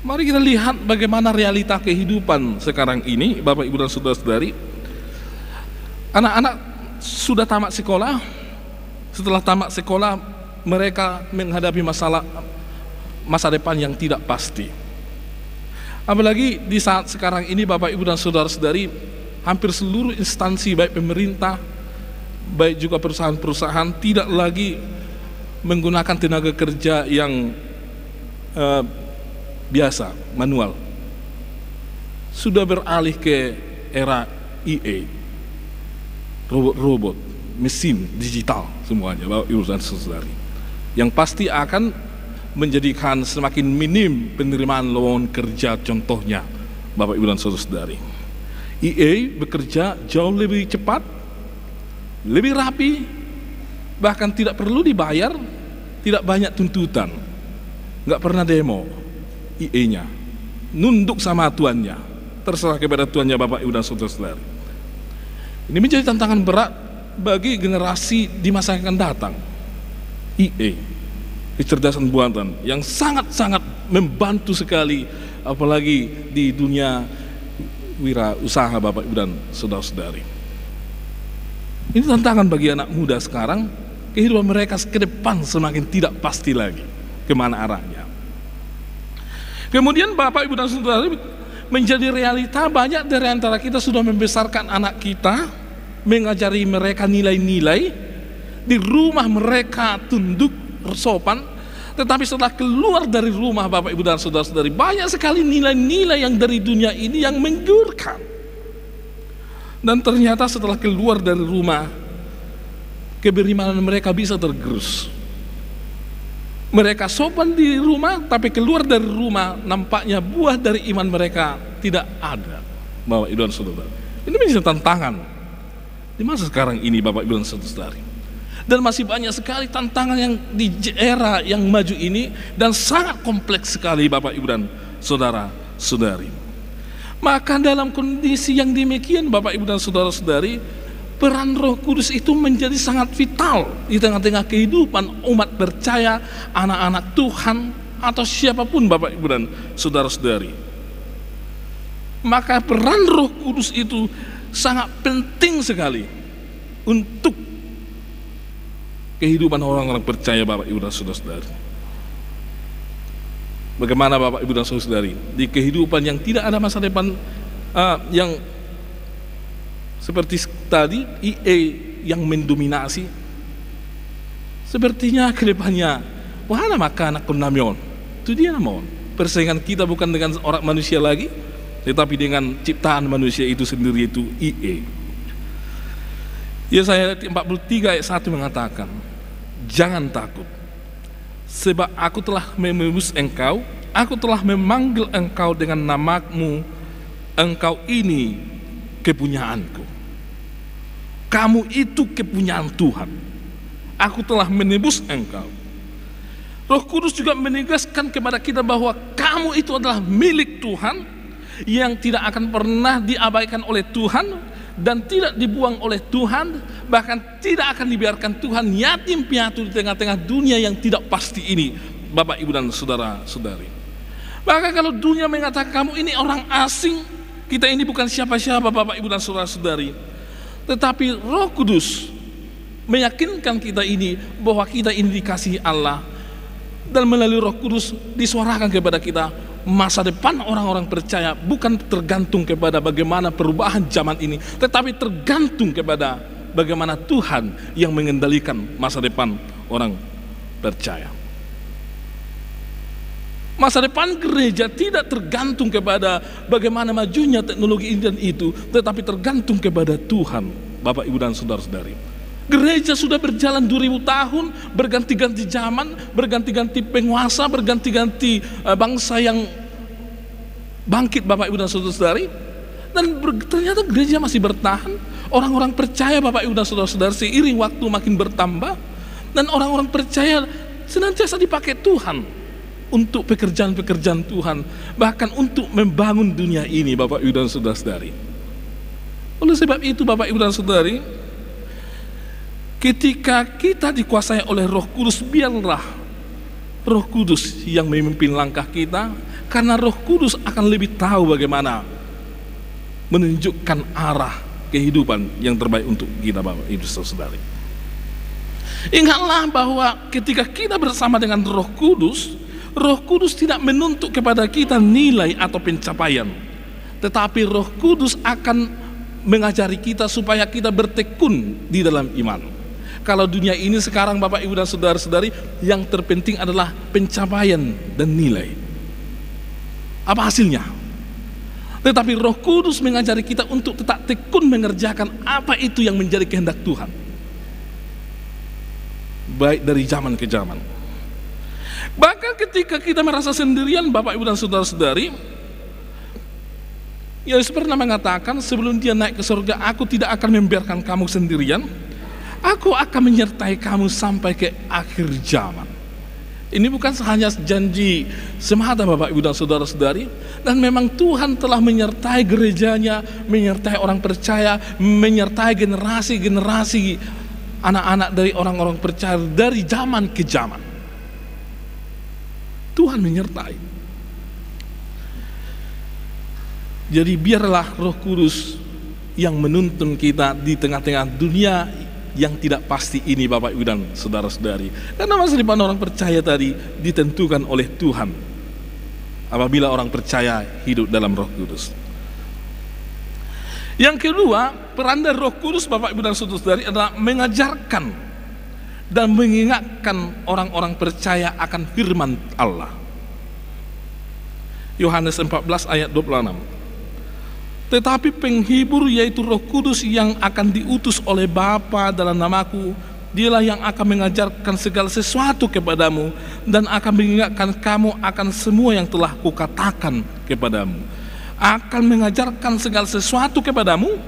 Mari kita lihat bagaimana realita kehidupan sekarang ini, Bapak Ibu dan saudara-saudari. Anak-anak sudah tamat sekolah. Setelah tamat sekolah, mereka menghadapi masa depan yang tidak pasti. Apalagi di saat sekarang ini, Bapak Ibu dan saudara-saudari, hampir seluruh instansi, baik pemerintah, baik juga perusahaan-perusahaan, tidak lagi menggunakan tenaga kerja yang biasa, manual. Sudah beralih ke era EA, robot-robot, mesin digital semuanya, Bapak Ibu dan saudari, yang pasti akan menjadikan semakin minim penerimaan lowongan kerja, contohnya Bapak Ibu dan saudari. EA bekerja jauh lebih cepat, lebih rapi, bahkan tidak perlu dibayar, tidak banyak tuntutan, nggak pernah demo. EA-nya nunduk sama tuannya, terserah kepada tuannya, Bapak Ibu dan Saudara-saudari. Ini menjadi tantangan berat bagi generasi di masa yang akan datang. EA, kecerdasan buatan yang sangat-sangat membantu sekali, apalagi di dunia wirausaha, Bapak Ibu dan Saudara-saudari. Ini tantangan bagi anak muda sekarang. Kehidupan mereka ke depan semakin tidak pasti lagi kemana arahnya. Kemudian Bapak Ibu dan Saudara, menjadi realita banyak dari antara kita sudah membesarkan anak kita, mengajari mereka nilai-nilai, di rumah mereka tunduk sopan, tetapi setelah keluar dari rumah, Bapak Ibu dan Saudara-saudari, banyak sekali nilai-nilai yang dari dunia ini yang menggiurkan. Dan ternyata setelah keluar dari rumah, keberimanan mereka bisa tergerus. Mereka sopan di rumah, tapi keluar dari rumah nampaknya buah dari iman mereka tidak ada, Bapak Ibu dan Saudara. Ini menjadi tantangan di masa sekarang ini, Bapak Ibu dan Saudara. Dan masih banyak sekali tantangan yang di era yang maju ini, dan sangat kompleks sekali, Bapak Ibu dan Saudara-saudari. Maka dalam kondisi yang demikian, Bapak Ibu dan Saudara-saudari, peran Roh Kudus itu menjadi sangat vital di tengah-tengah kehidupan umat percaya, anak-anak Tuhan, atau siapapun, Bapak Ibu dan Saudara-saudari. Maka peran Roh Kudus itu sangat penting sekali untuk kehidupan orang-orang percaya, Bapak Ibu dan Saudara-saudari. Bagaimana, Bapak Ibu dan Saudara-saudari, di kehidupan yang tidak ada masa depan, yang seperti tadi EA yang mendominasi, sepertinya ke depannya wahana maka anak kunamion itu dia namon. Persaingan kita bukan dengan orang manusia lagi, tetapi dengan ciptaan manusia itu sendiri, itu EA. Yesaya 43 ayat 1 mengatakan, jangan takut, sebab aku telah menebus engkau, aku telah memanggil engkau dengan namamu, engkau ini kepunyaanku. Kamu itu kepunyaan Tuhan. Aku telah menebus engkau. Roh Kudus juga menegaskan kepada kita bahwa kamu itu adalah milik Tuhan, yang tidak akan pernah diabaikan oleh Tuhan dan tidak dibuang oleh Tuhan, bahkan tidak akan dibiarkan Tuhan yatim piatu di tengah-tengah dunia yang tidak pasti ini, Bapak Ibu dan Saudara-saudari. Bahkan kalau dunia mengatakan kamu ini orang asing, kita ini bukan siapa-siapa, Bapak Ibu dan Saudara-saudari, tetapi Roh Kudus meyakinkan kita ini bahwa kita ini dikasihi Allah, dan melalui Roh Kudus disuarakan kepada kita masa depan orang-orang percaya bukan tergantung kepada bagaimana perubahan zaman ini, tetapi tergantung kepada bagaimana Tuhan yang mengendalikan masa depan orang percaya. Masa depan gereja tidak tergantung kepada bagaimana majunya teknologi ini dan itu, tetapi tergantung kepada Tuhan, Bapak Ibu dan Saudara-saudari. Gereja sudah berjalan 2000 tahun, berganti-ganti zaman, berganti-ganti penguasa, berganti-ganti bangsa yang bangkit, Bapak Ibu dan Saudara-saudari. Dan ternyata gereja masih bertahan. Orang-orang percaya, Bapak Ibu dan Saudara-saudari, seiring waktu makin bertambah. Dan orang-orang percaya senantiasa dipakai Tuhan untuk pekerjaan-pekerjaan Tuhan, bahkan untuk membangun dunia ini, Bapak Ibu dan Saudara-saudari. Oleh sebab itu, Bapak Ibu dan Saudari, ketika kita dikuasai oleh Roh Kudus, biarlah Roh Kudus yang memimpin langkah kita, karena Roh Kudus akan lebih tahu bagaimana menunjukkan arah kehidupan yang terbaik untuk kita, Bapak Ibu dan Saudari. Ingatlah bahwa ketika kita bersama dengan Roh Kudus, Roh Kudus tidak menuntut kepada kita nilai atau pencapaian, tetapi Roh Kudus akan mengajari kita supaya kita bertekun di dalam iman. Kalau dunia ini sekarang, Bapak Ibu dan Saudara-saudari, yang terpenting adalah pencapaian dan nilai. Apa hasilnya? Tetapi Roh Kudus mengajari kita untuk tetap tekun mengerjakan apa itu yang menjadi kehendak Tuhan, baik dari zaman ke zaman. Bahkan ketika kita merasa sendirian, Bapak Ibu dan Saudara-saudari, Yesus pernah mengatakan sebelum dia naik ke surga, aku tidak akan membiarkan kamu sendirian, aku akan menyertai kamu sampai ke akhir zaman. Ini bukan hanya janji semata Bapak Ibu dan Saudara-saudari, dan memang Tuhan telah menyertai gerejanya, menyertai orang percaya, menyertai generasi-generasi anak-anak dari orang-orang percaya dari zaman ke zaman. Tuhan menyertai. Jadi biarlah Roh Kudus yang menuntun kita di tengah-tengah dunia yang tidak pasti ini Bapak Ibu dan Saudara-saudari. Karena masa depan orang percaya tadi ditentukan oleh Tuhan apabila orang percaya hidup dalam Roh Kudus. Yang kedua, peran dari Roh Kudus Bapak Ibu dan Saudara-saudari adalah mengajarkan dan mengingatkan orang-orang percaya akan firman Allah. Yohanes 14 ayat 26. Tetapi penghibur yaitu Roh Kudus yang akan diutus oleh Bapa dalam namaku, dialah yang akan mengajarkan segala sesuatu kepadamu dan akan mengingatkan kamu akan semua yang telah kukatakan kepadamu. Akan mengajarkan segala sesuatu kepadamu,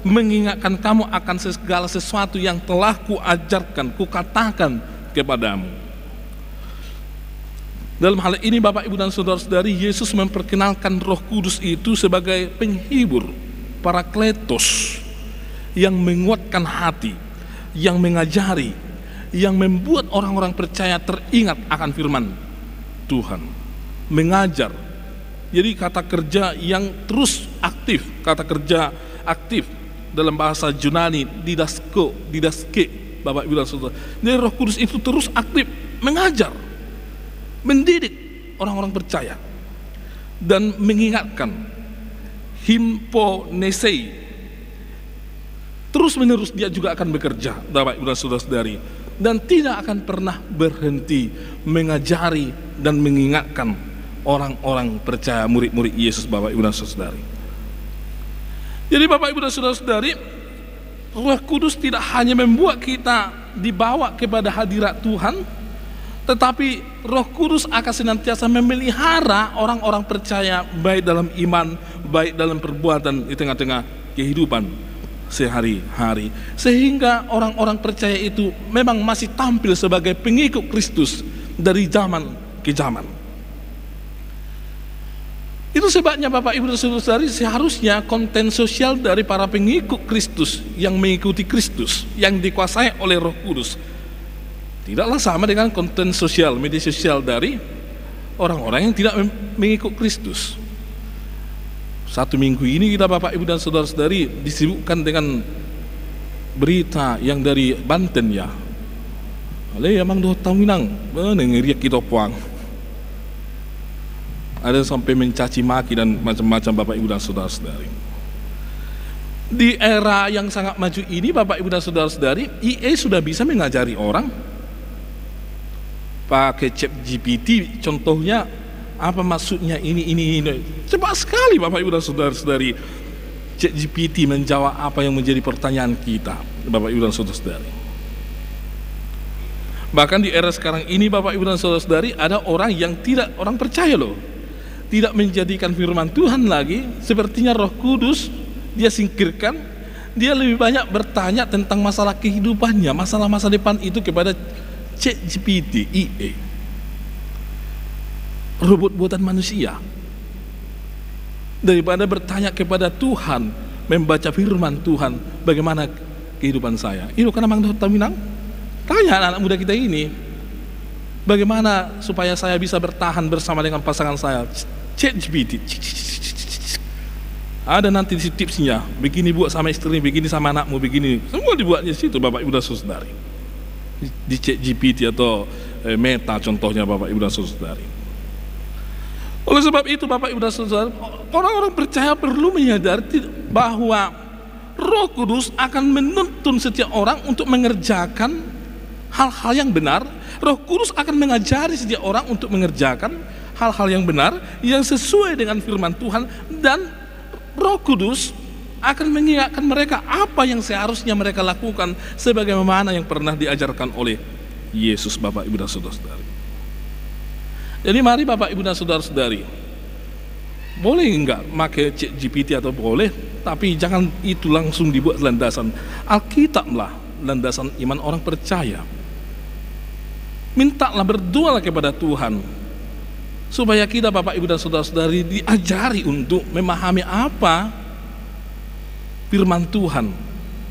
mengingatkan kamu akan segala sesuatu yang telah kuajarkan, kukatakan kepadamu. Dalam hal ini Bapak Ibu dan Saudara-saudari, Yesus memperkenalkan Roh Kudus itu sebagai penghibur, parakletos, yang menguatkan hati, yang mengajari, yang membuat orang-orang percaya teringat akan firman Tuhan, mengajar. Jadi kata kerja yang terus aktif, kata kerja aktif dalam bahasa Yunani didaske, Bapak Ibu dan Saudara. Jadi Roh Kudus itu terus aktif mengajar, mendidik orang-orang percaya dan mengingatkan, himponesei, terus menerus dia juga akan bekerja Bapak Ibu dan Saudara-saudari, dan tidak akan pernah berhenti mengajari dan mengingatkan orang-orang percaya, murid-murid Yesus Bapak Ibu dan Saudara-saudari. Jadi Bapak Ibu dan Saudara-saudari, Roh Kudus tidak hanya membuat kita dibawa kepada hadirat Tuhan, tetapi Roh Kudus akan senantiasa memelihara orang-orang percaya, baik dalam iman, baik dalam perbuatan di tengah-tengah kehidupan sehari-hari, sehingga orang-orang percaya itu memang masih tampil sebagai pengikut Kristus dari zaman ke zaman. Itu sebabnya Bapak Ibu dan Saudara-saudari, seharusnya konten sosial dari para pengikut Kristus yang mengikuti Kristus, yang dikuasai oleh Roh Kudus, tidaklah sama dengan konten sosial, media sosial dari orang-orang yang tidak mengikut Kristus. Satu minggu ini kita Bapak Ibu dan Saudara-saudari disibukkan dengan berita yang dari Banten ya. Ale emang doh taminang, ngeriak kita puang. Ada sampai mencaci maki dan macam-macam Bapak Ibu dan Saudara-saudari. Di era yang sangat maju ini Bapak Ibu dan Saudara-saudari, IE sudah bisa mengajari orang pakai ChatGPT, contohnya apa maksudnya ini. Cepat sekali Bapak Ibu dan Saudara-saudari, ChatGPT menjawab apa yang menjadi pertanyaan kita Bapak Ibu dan Saudara-saudari. Bahkan di era sekarang ini Bapak Ibu dan Saudara-saudari, ada orang yang orang percaya loh, tidak menjadikan firman Tuhan lagi, sepertinya Roh Kudus dia singkirkan, dia lebih banyak bertanya tentang masalah kehidupannya, masalah masa depan itu kepada ChatGPT, IE, robot buatan manusia, daripada bertanya kepada Tuhan, membaca firman Tuhan, bagaimana kehidupan saya. Itu kan memang taminang. Tanya anak-anak muda kita ini, bagaimana supaya saya bisa bertahan bersama dengan pasangan saya. ChatGPT, ada nanti tipsnya, begini buat sama istri, begini sama anakmu, begini, semua dibuatnya situ Bapak Ibu dan Saudari, di ChatGPT atau Meta contohnya Bapak Ibu dan Saudari. Oleh sebab itu Bapak Ibu dan Saudari, orang-orang percaya perlu menyadari bahwa Roh Kudus akan menuntun setiap orang untuk mengerjakan hal-hal yang benar. Roh Kudus akan mengajari setiap orang untuk mengerjakan hal-hal yang benar, yang sesuai dengan firman Tuhan, dan Roh Kudus akan mengingatkan mereka apa yang seharusnya mereka lakukan sebagaimana yang pernah diajarkan oleh Yesus Bapak Ibu dan Saudara-saudari. Jadi mari Bapak Ibu dan Saudara-saudari, boleh enggak pakai ChatGPT atau boleh, tapi jangan itu langsung dibuat landasan. Alkitab lah landasan iman orang percaya. Mintalah, berdoalah kepada Tuhan supaya kita Bapak Ibu dan Saudara-saudari diajari untuk memahami apa firman Tuhan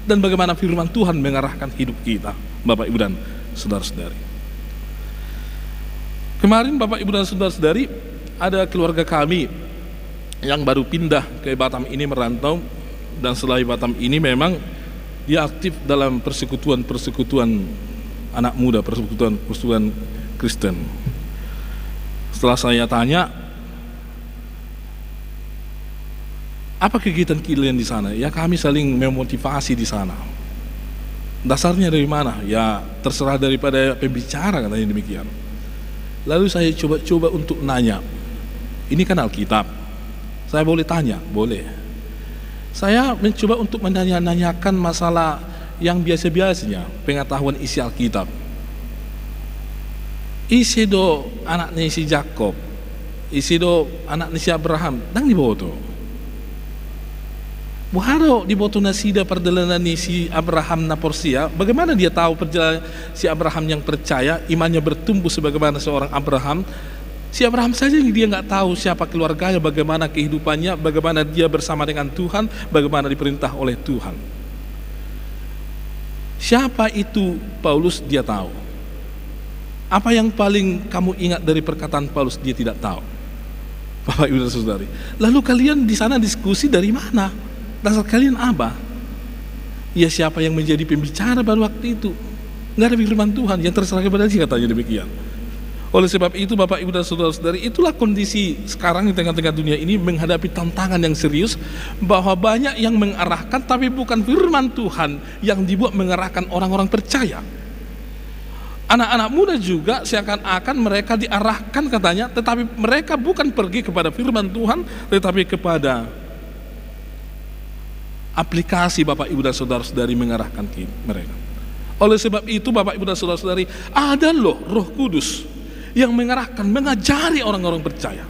dan bagaimana firman Tuhan mengarahkan hidup kita, Bapak Ibu dan Saudara-saudari. Kemarin Bapak Ibu dan Saudara-saudari, ada keluarga kami yang baru pindah ke Batam ini, merantau, dan setelah Batam ini memang dia aktif dalam persekutuan anak muda, persekutuan Kristen. Setelah saya tanya, apa kegiatan kalian di sana? Ya, kami saling memotivasi di sana. Dasarnya dari mana? Ya, terserah daripada pembicara, katanya demikian. Lalu saya coba untuk nanya, ini kan Alkitab, saya boleh tanya? Boleh. Saya mencoba untuk menanyakan masalah yang biasa-biasanya, pengetahuan isi Alkitab. Isi do anaknya si Jakob, isi do anaknya si Abraham, nang di boto. Buharo di boto nasida perjalanan si Abraham na Porsia, bagaimana dia tahu perjalanan si Abraham yang percaya, imannya bertumbuh sebagaimana seorang Abraham. Si Abraham saja yang dia nggak tahu siapa keluarganya, bagaimana kehidupannya, bagaimana dia bersama dengan Tuhan, bagaimana diperintah oleh Tuhan. Siapa itu Paulus, dia tahu. Apa yang paling kamu ingat dari perkataan Paulus, dia tidak tahu. Bapak Ibu dan Saudari, lalu kalian di sana diskusi dari mana? Dasar kalian apa? Ya, siapa yang menjadi pembicara pada waktu itu? Nggak ada firman Tuhan, yang terserah kepada dia, katanya demikian. Oleh sebab itu Bapak Ibu dan Saudara-saudari, itulah kondisi sekarang di tengah-tengah dunia ini, menghadapi tantangan yang serius, bahwa banyak yang mengarahkan, tapi bukan firman Tuhan yang dibuat mengarahkan orang-orang percaya. Anak-anak muda juga seakan-akan mereka diarahkan katanya, tetapi mereka bukan pergi kepada firman Tuhan, tetapi kepada aplikasi Bapak Ibu dan Saudara-saudari mengarahkan mereka. Oleh sebab itu Bapak Ibu dan Saudara-saudari, ada loh Roh Kudus yang mengarahkan, mengajari orang-orang percaya,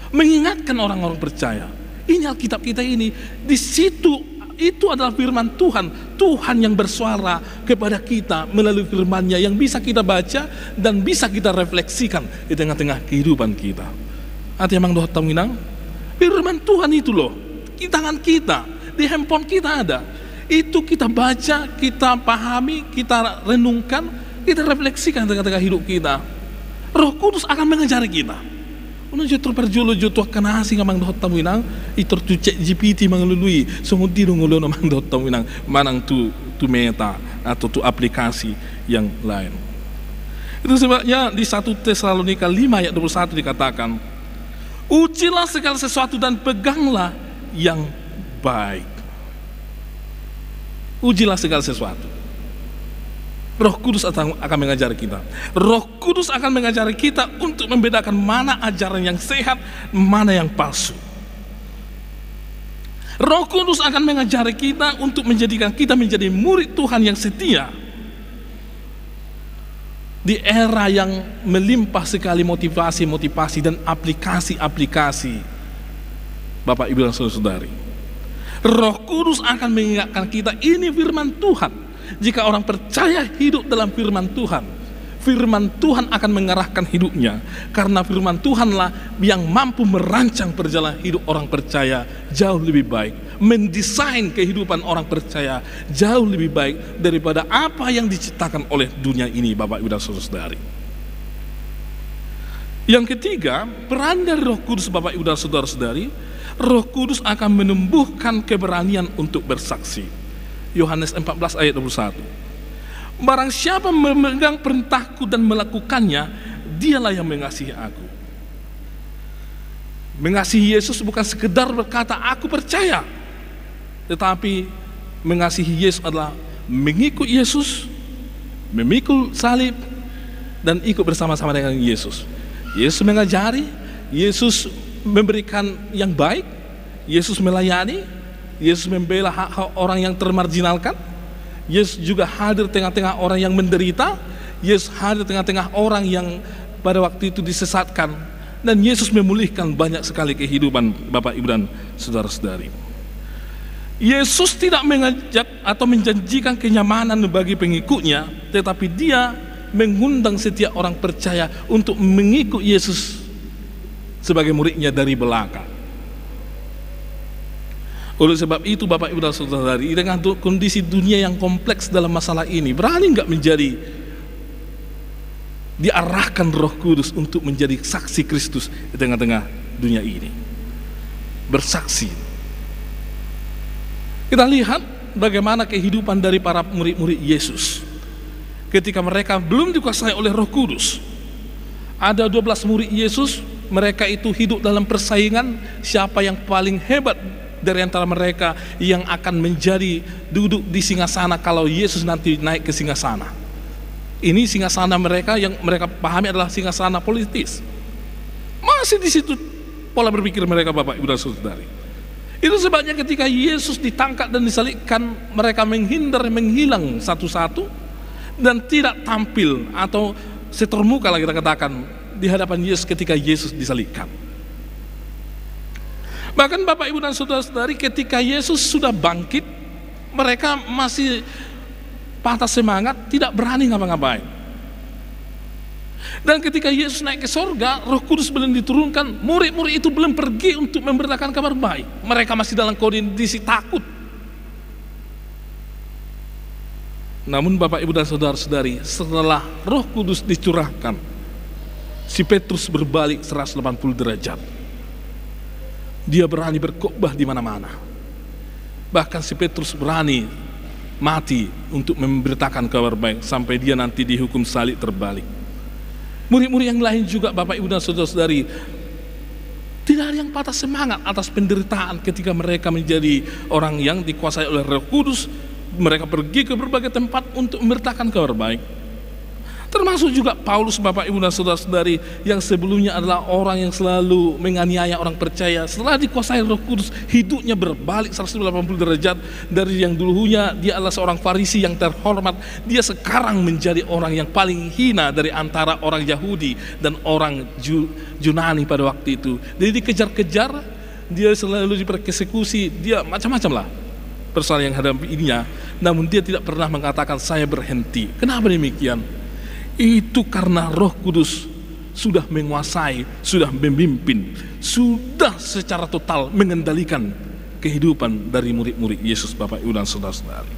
mengingatkan orang-orang percaya. Ini Alkitab kita ini, di situ itu adalah firman Tuhan. Tuhan yang bersuara kepada kita melalui firman-Nya yang bisa kita baca dan bisa kita refleksikan di tengah-tengah kehidupan kita. Artinya emang doa taminang, firman Tuhan itu loh, di tangan kita, di handphone kita ada. Itu kita baca, kita pahami, kita renungkan, kita refleksikan di tengah-tengah hidup kita. Roh Kudus akan mengajari kita. Unang jutru perjolo jutu akan asing amang dohot tamuinang, itur tu ChatGPT mengelului, semudi dongolo amang dohot tamuinang, manang tu meta atau tu aplikasi yang lain. Itu sebabnya di 1 Tesalonika 5 ayat 21 dikatakan, ujilah segala sesuatu dan peganglah yang baik. Ujilah segala sesuatu. Roh Kudus akan mengajari kita. Roh Kudus akan mengajari kita untuk membedakan mana ajaran yang sehat, mana yang palsu. Roh Kudus akan mengajari kita untuk menjadikan kita menjadi murid Tuhan yang setia. Di era yang melimpah sekali motivasi-motivasi dan aplikasi-aplikasi, Bapak Ibu dan Saudara-saudari, Roh Kudus akan mengingatkan kita, ini firman Tuhan. Jika orang percaya hidup dalam firman Tuhan akan mengarahkan hidupnya, karena firman Tuhanlah yang mampu merancang perjalanan hidup orang percaya jauh lebih baik, mendesain kehidupan orang percaya jauh lebih baik daripada apa yang diciptakan oleh dunia ini, Bapak Ibu dan Saudara-saudari. Yang ketiga, peran dari Roh Kudus, Bapak Ibu dan Saudara-saudari, Roh Kudus akan menumbuhkan keberanian untuk bersaksi. Yohanes 14 ayat 21. Barang siapa memegang perintahku dan melakukannya, dialah yang mengasihi aku. Mengasihi Yesus bukan sekedar berkata aku percaya, tetapi mengasihi Yesus adalah mengikut Yesus, memikul salib, dan ikut bersama-sama dengan Yesus. Yesus mengajari, Yesus memberikan yang baik, Yesus melayani, Yesus membela hak-hak orang yang termarginalkan. Yesus juga hadir tengah-tengah orang yang menderita. Yesus hadir tengah-tengah orang yang pada waktu itu disesatkan. dan Yesus memulihkan banyak sekali kehidupan Bapak Ibu dan saudara-saudari. Yesus tidak mengajak atau menjanjikan kenyamanan bagi pengikutnya, tetapi dia mengundang setiap orang percaya untuk mengikut Yesus sebagai muridnya dari belakang. Oleh sebab itu Bapak Ibu dan saudara-saudari, dengan kondisi dunia yang kompleks dalam masalah ini, berani nggak menjadi diarahkan Roh Kudus untuk menjadi saksi Kristus di tengah-tengah dunia ini? Bersaksi. Kita lihat bagaimana kehidupan dari para murid-murid Yesus ketika mereka belum dikuasai oleh Roh Kudus. Ada 12 murid Yesus, mereka itu hidup dalam persaingan siapa yang paling hebat dari antara mereka yang akan menjadi duduk di singgasana kalau Yesus nanti naik ke singgasana. Ini singgasana mereka yang mereka pahami adalah singgasana politis. Masih di situ pola berpikir mereka, Bapak Ibu dan Saudari. Itu sebabnya ketika Yesus ditangkap dan disalibkan, mereka menghindar, menghilang satu-satu dan tidak tampil atau setermuka lah kita katakan di hadapan Yesus ketika Yesus disalibkan. Bahkan Bapak Ibu dan Saudara-saudari, ketika Yesus sudah bangkit, mereka masih patah semangat, tidak berani ngapa-ngapain. Dan ketika Yesus naik ke sorga, Roh Kudus belum diturunkan, murid-murid itu belum pergi untuk memberitakan kabar baik. Mereka masih dalam kondisi takut. Namun Bapak Ibu dan Saudara-saudari, setelah Roh Kudus dicurahkan, si Petrus berbalik 180 derajat. Dia berani berkhotbah di mana-mana. Bahkan si Petrus berani mati untuk memberitakan kabar baik sampai dia nanti dihukum salib terbalik. Murid-murid yang lain juga Bapak Ibu dan Saudara-saudari, tidak ada yang patah semangat atas penderitaan ketika mereka menjadi orang yang dikuasai oleh Roh Kudus. Mereka pergi ke berbagai tempat untuk memberitakan kabar baik. Termasuk juga Paulus, Bapak Ibu dan Saudara-saudari, yang sebelumnya adalah orang yang selalu menganiaya orang percaya. Setelah dikuasai Roh Kudus, hidupnya berbalik 180 derajat. Dari yang dulunya dia adalah seorang Farisi yang terhormat, dia sekarang menjadi orang yang paling hina dari antara orang Yahudi dan orang Yunani pada waktu itu. Jadi dikejar-kejar, dia selalu dipersekusi, dia macam-macam lah persoalan yang hadapinya. Namun dia tidak pernah mengatakan saya berhenti. Kenapa demikian? Itu karena Roh Kudus sudah menguasai, sudah memimpin, sudah secara total mengendalikan kehidupan dari murid-murid Yesus, Bapak Ibu dan Saudara-saudari.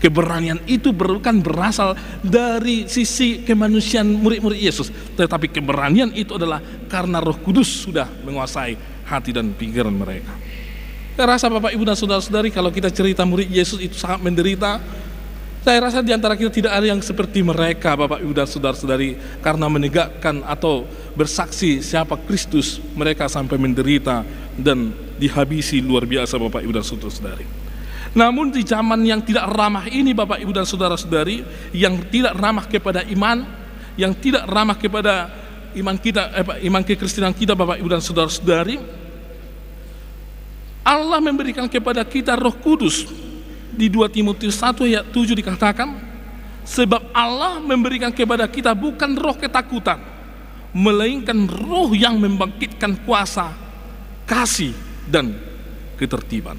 Keberanian itu bukan berasal dari sisi kemanusiaan murid-murid Yesus, tetapi keberanian itu adalah karena Roh Kudus sudah menguasai hati dan pikiran mereka. Saya rasa Bapak Ibu dan Saudara-saudari, kalau kita cerita murid Yesus itu sangat menderita, saya rasa di antara kita tidak ada yang seperti mereka, Bapak Ibu dan Saudara-saudari, karena menegakkan atau bersaksi siapa Kristus, mereka sampai menderita dan dihabisi luar biasa, Bapak Ibu dan Saudara-saudari. Namun di zaman yang tidak ramah ini, Bapak Ibu dan Saudara-saudari, yang tidak ramah kepada iman, yang tidak ramah kepada iman kita, iman kekristenan kita, Bapak Ibu dan Saudara-saudari, Allah memberikan kepada kita Roh Kudus. Di 2 Timotius 1 ayat 7 dikatakan, sebab Allah memberikan kepada kita bukan roh ketakutan, melainkan roh yang membangkitkan kuasa, kasih, dan ketertiban.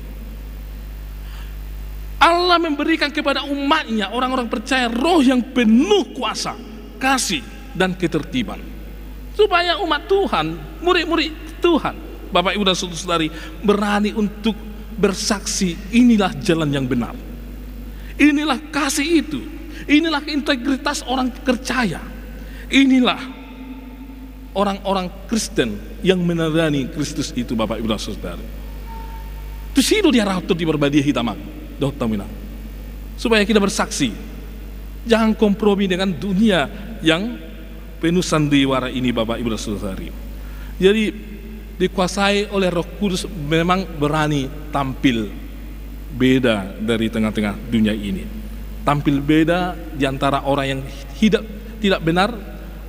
Allah memberikan kepada umatnya, orang-orang percaya, roh yang penuh kuasa, kasih, dan ketertiban. Supaya umat Tuhan, murid-murid Tuhan, Bapak Ibu dan Saudara-saudari, berani untuk bersaksi, inilah jalan yang benar, inilah kasih itu, inilah integritas orang percaya, inilah orang-orang Kristen yang meneladani Kristus itu, Bapak Ibu dan Saudara. Itu sido dia rautu di berbadia hitamak, supaya kita bersaksi, jangan kompromi dengan dunia yang penuh sandiwara ini, Bapak Ibu dan Saudara. Jadi dikuasai oleh Roh Kudus memang berani tampil beda dari tengah-tengah dunia ini. Tampil beda di antara orang yang tidak benar,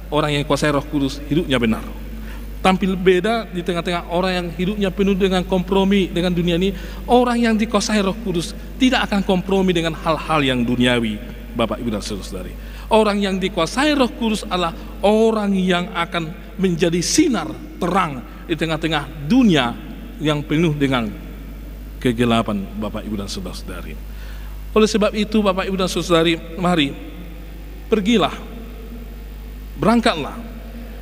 orang yang kuasai Roh Kudus hidupnya benar. Tampil beda di tengah-tengah orang yang hidupnya penuh dengan kompromi dengan dunia ini. Orang yang dikuasai Roh Kudus tidak akan kompromi dengan hal-hal yang duniawi. Bapak Ibu dan Saudara-saudari. Orang yang dikuasai Roh Kudus adalah orang yang akan menjadi sinar terang di tengah-tengah dunia yang penuh dengan kegelapan, Bapak Ibu dan Saudara-saudari. Oleh sebab itu, Bapak Ibu dan Saudara-saudari, mari pergilah, berangkatlah.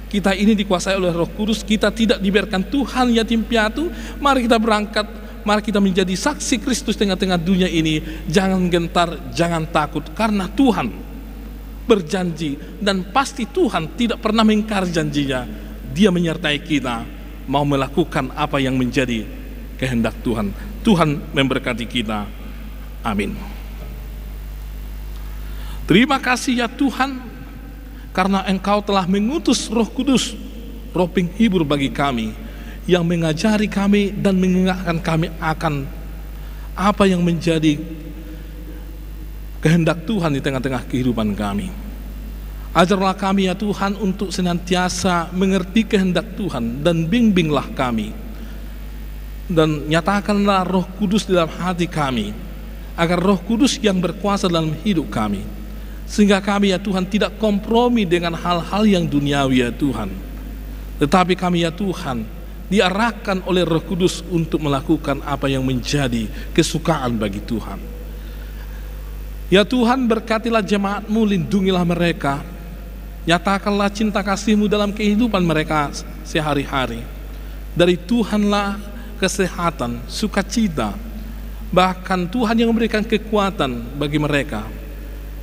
Kita ini dikuasai oleh Roh Kudus, kita tidak dibiarkan Tuhan yatim piatu. Mari kita berangkat, mari kita menjadi saksi Kristus tengah-tengah dunia ini. Jangan gentar, jangan takut, karena Tuhan berjanji, dan pasti Tuhan tidak pernah mengingkari janjinya. Dia menyertai kita, mau melakukan apa yang menjadi kehendak Tuhan. Tuhan memberkati kita. Amin. Terima kasih ya Tuhan, karena Engkau telah mengutus Roh Kudus, Roh penghibur bagi kami, yang mengajari kami dan mengingatkan kami akan apa yang menjadi kehendak Tuhan di tengah-tengah kehidupan kami. Ajarlah kami ya Tuhan untuk senantiasa mengerti kehendak Tuhan, dan bimbinglah kami, dan nyatakanlah Roh Kudus dalam hati kami, agar Roh Kudus yang berkuasa dalam hidup kami, sehingga kami ya Tuhan tidak kompromi dengan hal-hal yang duniawi ya Tuhan, tetapi kami ya Tuhan diarahkan oleh Roh Kudus untuk melakukan apa yang menjadi kesukaan bagi Tuhan. Ya Tuhan, berkatilah jemaat-Mu, lindungilah mereka, nyatakanlah cinta kasih-Mu dalam kehidupan mereka sehari-hari. Dari Tuhanlah kesehatan, sukacita, bahkan Tuhan yang memberikan kekuatan bagi mereka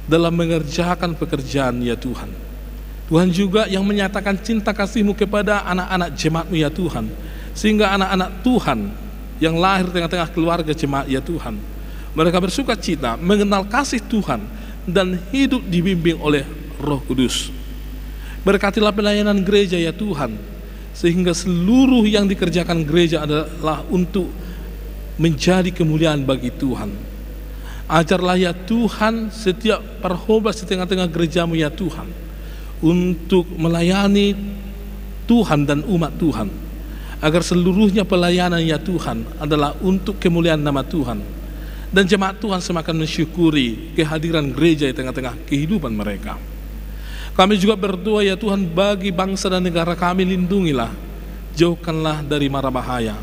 dalam mengerjakan pekerjaan ya Tuhan. Tuhan juga yang menyatakan cinta kasih-Mu kepada anak-anak jemaat-Mu ya Tuhan, sehingga anak-anak Tuhan yang lahir tengah-tengah keluarga jemaat ya Tuhan, mereka bersuka cita, mengenal kasih Tuhan, dan hidup dibimbing oleh Roh Kudus. Berkatilah pelayanan gereja ya Tuhan, sehingga seluruh yang dikerjakan gereja adalah untuk menjadi kemuliaan bagi Tuhan. Ajarlah ya Tuhan setiap perhobas di tengah-tengah gereja-Mu ya Tuhan, untuk melayani Tuhan dan umat Tuhan, agar seluruhnya pelayanan ya Tuhan adalah untuk kemuliaan nama Tuhan, dan jemaat Tuhan semakin mensyukuri kehadiran gereja di tengah-tengah kehidupan mereka. Kami juga berdoa ya Tuhan bagi bangsa dan negara kami, lindungilah, jauhkanlah dari mara bahaya,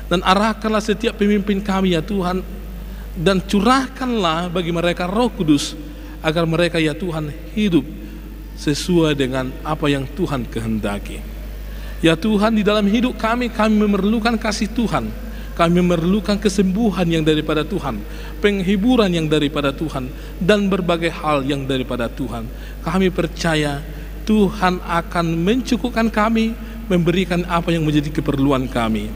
dan arahkanlah setiap pemimpin kami ya Tuhan, dan curahkanlah bagi mereka Roh Kudus, agar mereka ya Tuhan hidup sesuai dengan apa yang Tuhan kehendaki. Ya Tuhan, di dalam hidup kami memerlukan kasih Tuhan, kami memerlukan kesembuhan yang daripada Tuhan, penghiburan yang daripada Tuhan, dan berbagai hal yang daripada Tuhan. Kami percaya Tuhan akan mencukupkan kami, memberikan apa yang menjadi keperluan kami.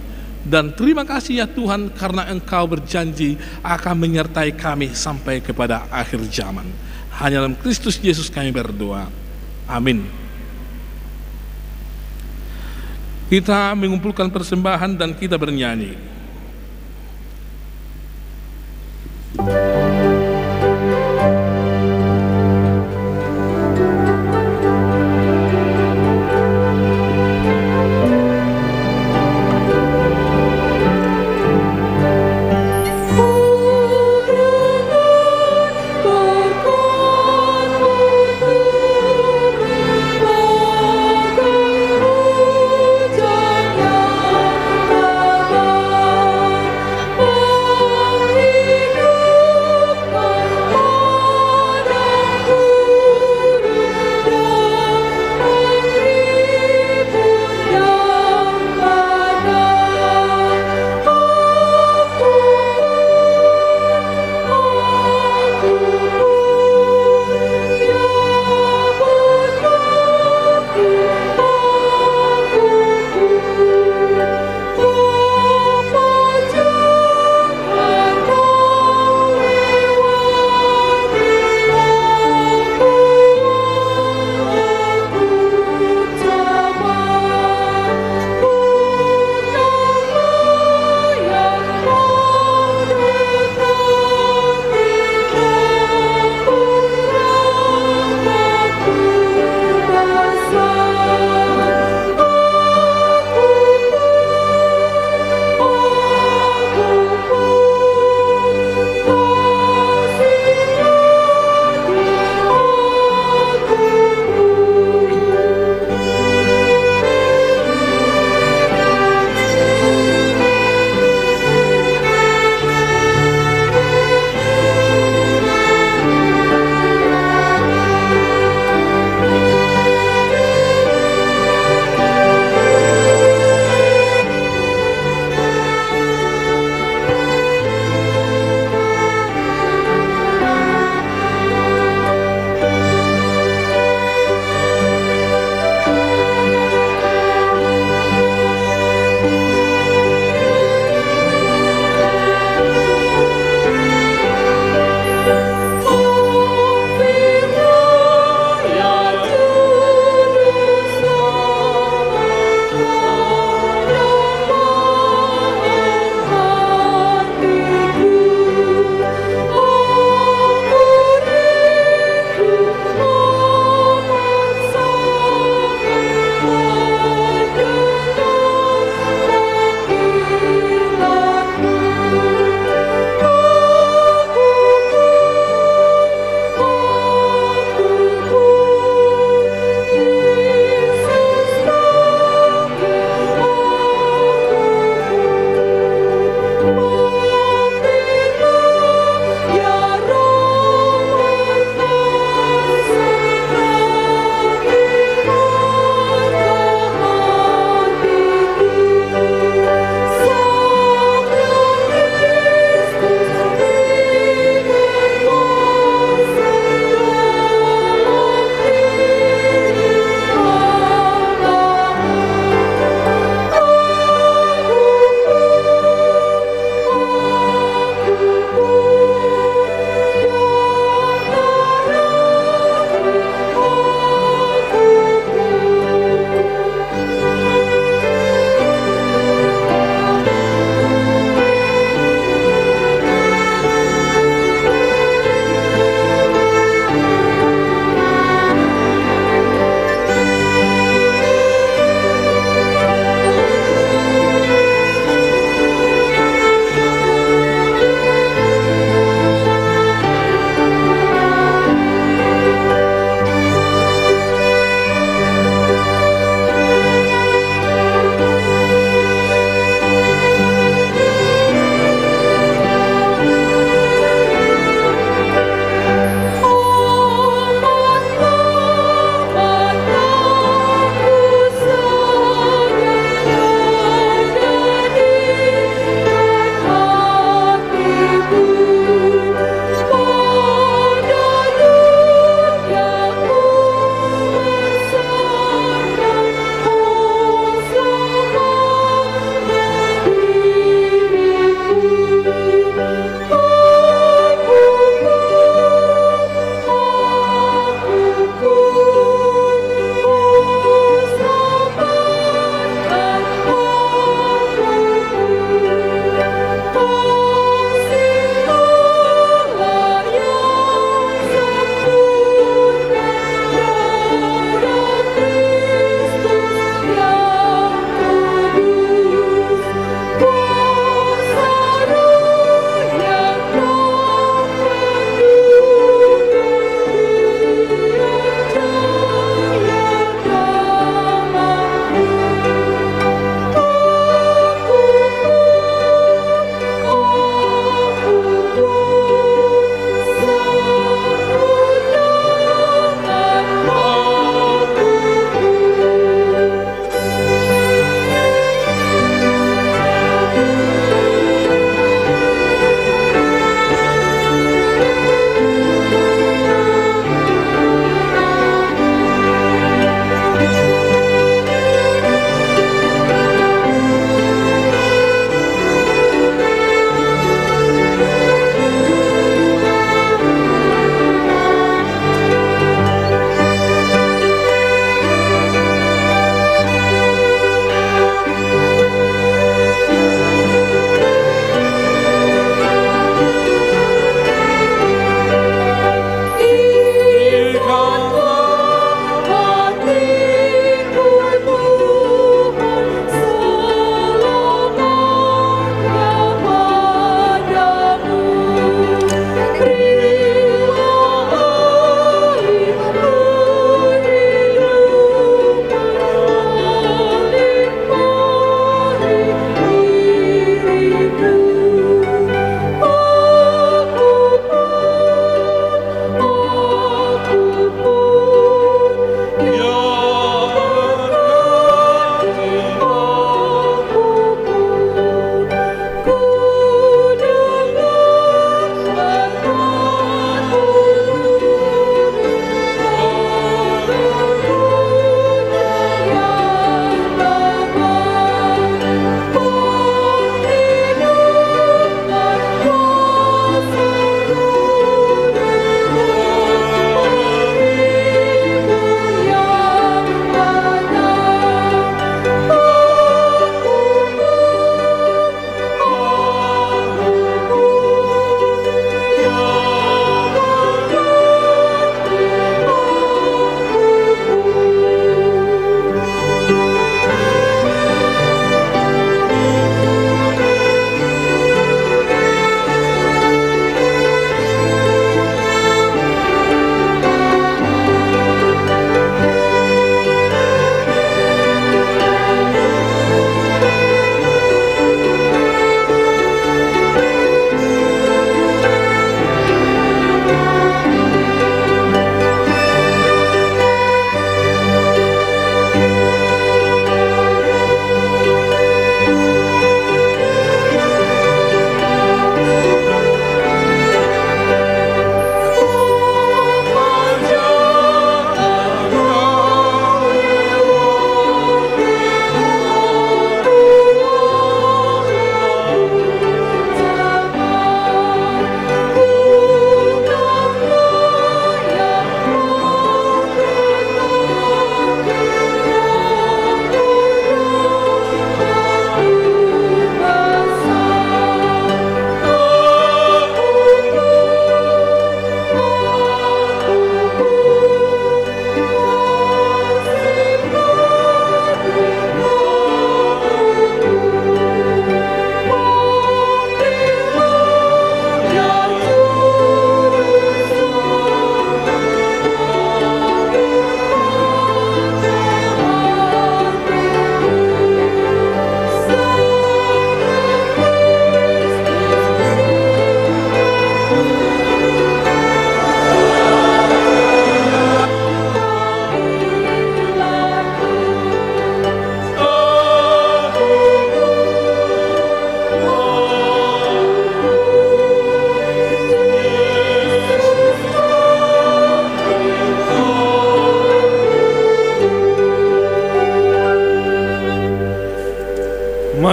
Dan terima kasih ya Tuhan, karena Engkau berjanji akan menyertai kami sampai kepada akhir zaman. Hanya dalam Kristus Yesus kami berdoa. Amin. Kita mengumpulkan persembahan dan kita bernyanyi.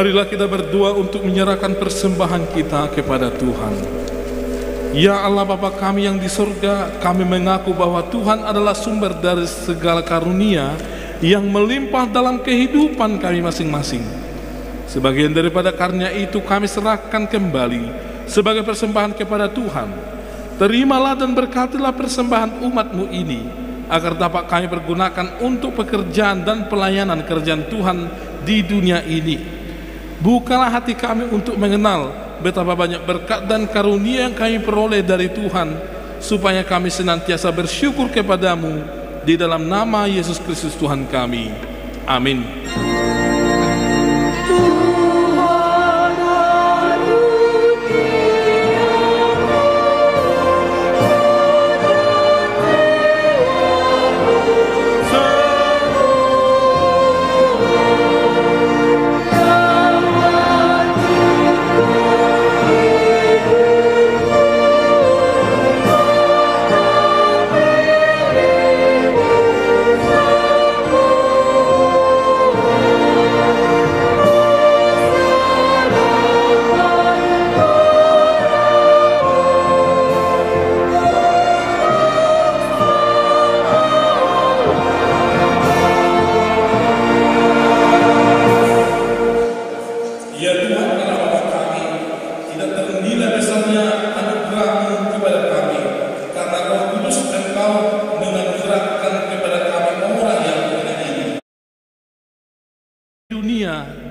Marilah kita berdoa untuk menyerahkan persembahan kita kepada Tuhan. Ya Allah Bapa kami yang di surga, kami mengaku bahwa Tuhan adalah sumber dari segala karunia yang melimpah dalam kehidupan kami masing-masing. Sebagian daripada karunia itu kami serahkan kembali sebagai persembahan kepada Tuhan. Terimalah dan berkatilah persembahan umat-Mu ini, agar dapat kami pergunakan untuk pekerjaan dan pelayanan kerjaan Tuhan di dunia ini. Bukalah hati kami untuk mengenal betapa banyak berkat dan karunia yang kami peroleh dari Tuhan, supaya kami senantiasa bersyukur kepadamu di dalam nama Yesus Kristus Tuhan kami. Amin.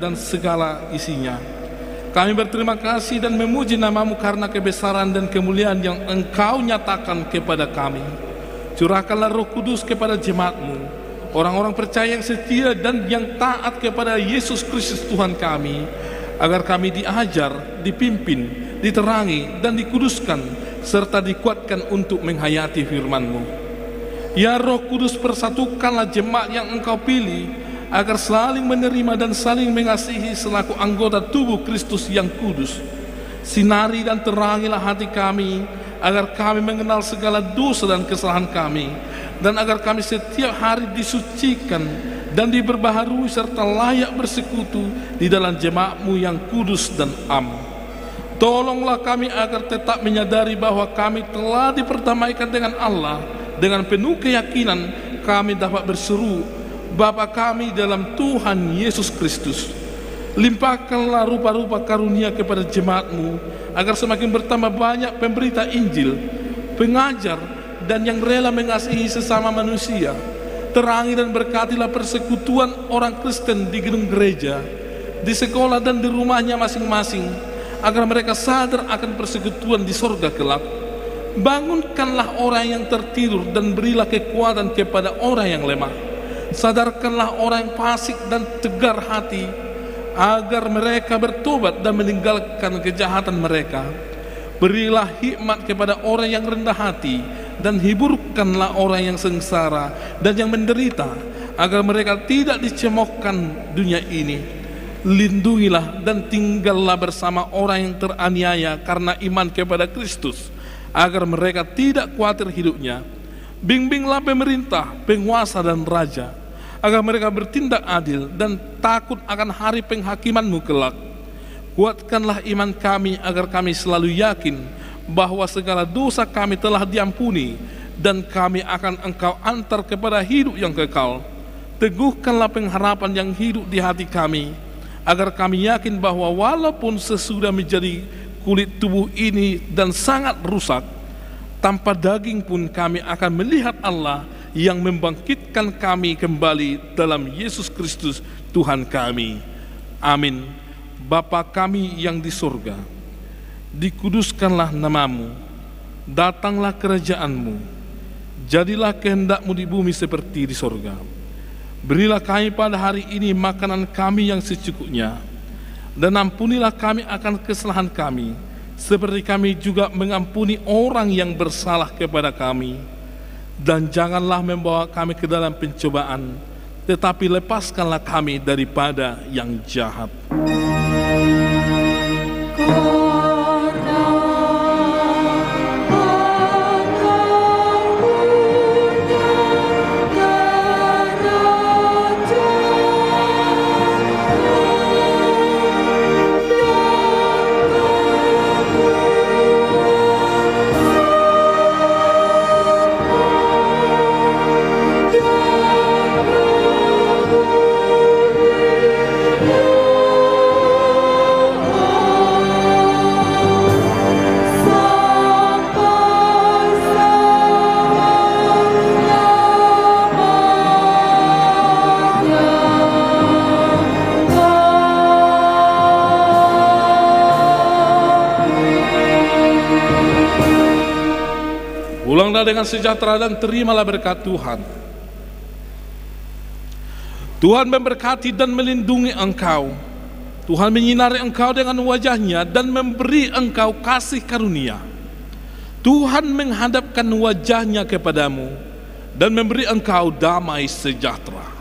Dan segala isinya. Kami berterima kasih dan memuji nama-Mu karena kebesaran dan kemuliaan yang Engkau nyatakan kepada kami. Curahkanlah Roh Kudus kepada jemaat-Mu, orang-orang percaya yang setia dan yang taat kepada Yesus Kristus Tuhan kami, agar kami diajar, dipimpin, diterangi dan dikuduskan serta dikuatkan untuk menghayati firman-Mu. Ya Roh Kudus, persatukanlah jemaat yang Engkau pilih agar saling menerima dan saling mengasihi selaku anggota tubuh Kristus yang kudus. Sinari dan terangilah hati kami, agar kami mengenal segala dosa dan kesalahan kami, dan agar kami setiap hari disucikan dan diperbaharui serta layak bersekutu di dalam jemaat-Mu yang kudus dan am. Tolonglah kami agar tetap menyadari bahwa kami telah diperdamaikan dengan Allah. Dengan penuh keyakinan kami dapat berseru, Bapa kami dalam Tuhan Yesus Kristus. Limpahkanlah rupa-rupa karunia kepada jemaat-Mu, agar semakin bertambah banyak pemberita Injil, pengajar, dan yang rela mengasihi sesama manusia. Terangi dan berkatilah persekutuan orang Kristen di gedung gereja, di sekolah dan di rumahnya masing-masing, agar mereka sadar akan persekutuan di sorga kelak. Bangunkanlah orang yang tertidur dan berilah kekuatan kepada orang yang lemah. Sadarkanlah orang yang fasik dan tegar hati, agar mereka bertobat dan meninggalkan kejahatan mereka. Berilah hikmat kepada orang yang rendah hati, dan hiburkanlah orang yang sengsara dan yang menderita, agar mereka tidak dicemoohkan dunia ini. Lindungilah dan tinggallah bersama orang yang teraniaya karena iman kepada Kristus, agar mereka tidak khawatir hidupnya. Bimbinglah pemerintah, penguasa dan raja, agar mereka bertindak adil dan takut akan hari penghakiman-Mu kelak. Kuatkanlah iman kami agar kami selalu yakin bahwa segala dosa kami telah diampuni dan kami akan Engkau antar kepada hidup yang kekal. Teguhkanlah pengharapan yang hidup di hati kami, agar kami yakin bahwa walaupun sesudah menjadi kulit tubuh ini dan sangat rusak, tanpa daging pun kami akan melihat Allah yang membangkitkan kami kembali dalam Yesus Kristus Tuhan kami. Amin. Bapa kami yang di surga, dikuduskanlah nama-Mu, datanglah kerajaan-Mu, jadilah kehendak-Mu di bumi seperti di surga. Berilah kami pada hari ini makanan kami yang secukupnya, dan ampunilah kami akan kesalahan kami, seperti kami juga mengampuni orang yang bersalah kepada kami. Dan janganlah membawa kami ke dalam pencobaan, tetapi lepaskanlah kami daripada yang jahat. Pulanglah dengan sejahtera dan terimalah berkat Tuhan. Tuhan memberkati dan melindungi engkau. Tuhan menyinari engkau dengan wajah-Nya dan memberi engkau kasih karunia. Tuhan menghadapkan wajah-Nya kepadamu dan memberi engkau damai sejahtera.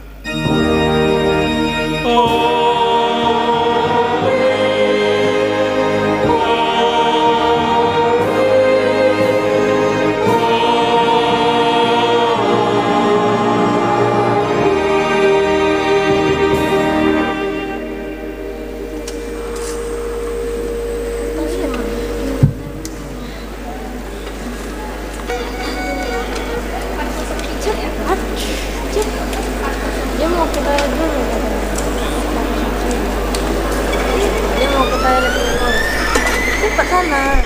Dia mau ke toilet dulu. Dia mau ke toilet dulu. Cepat sana.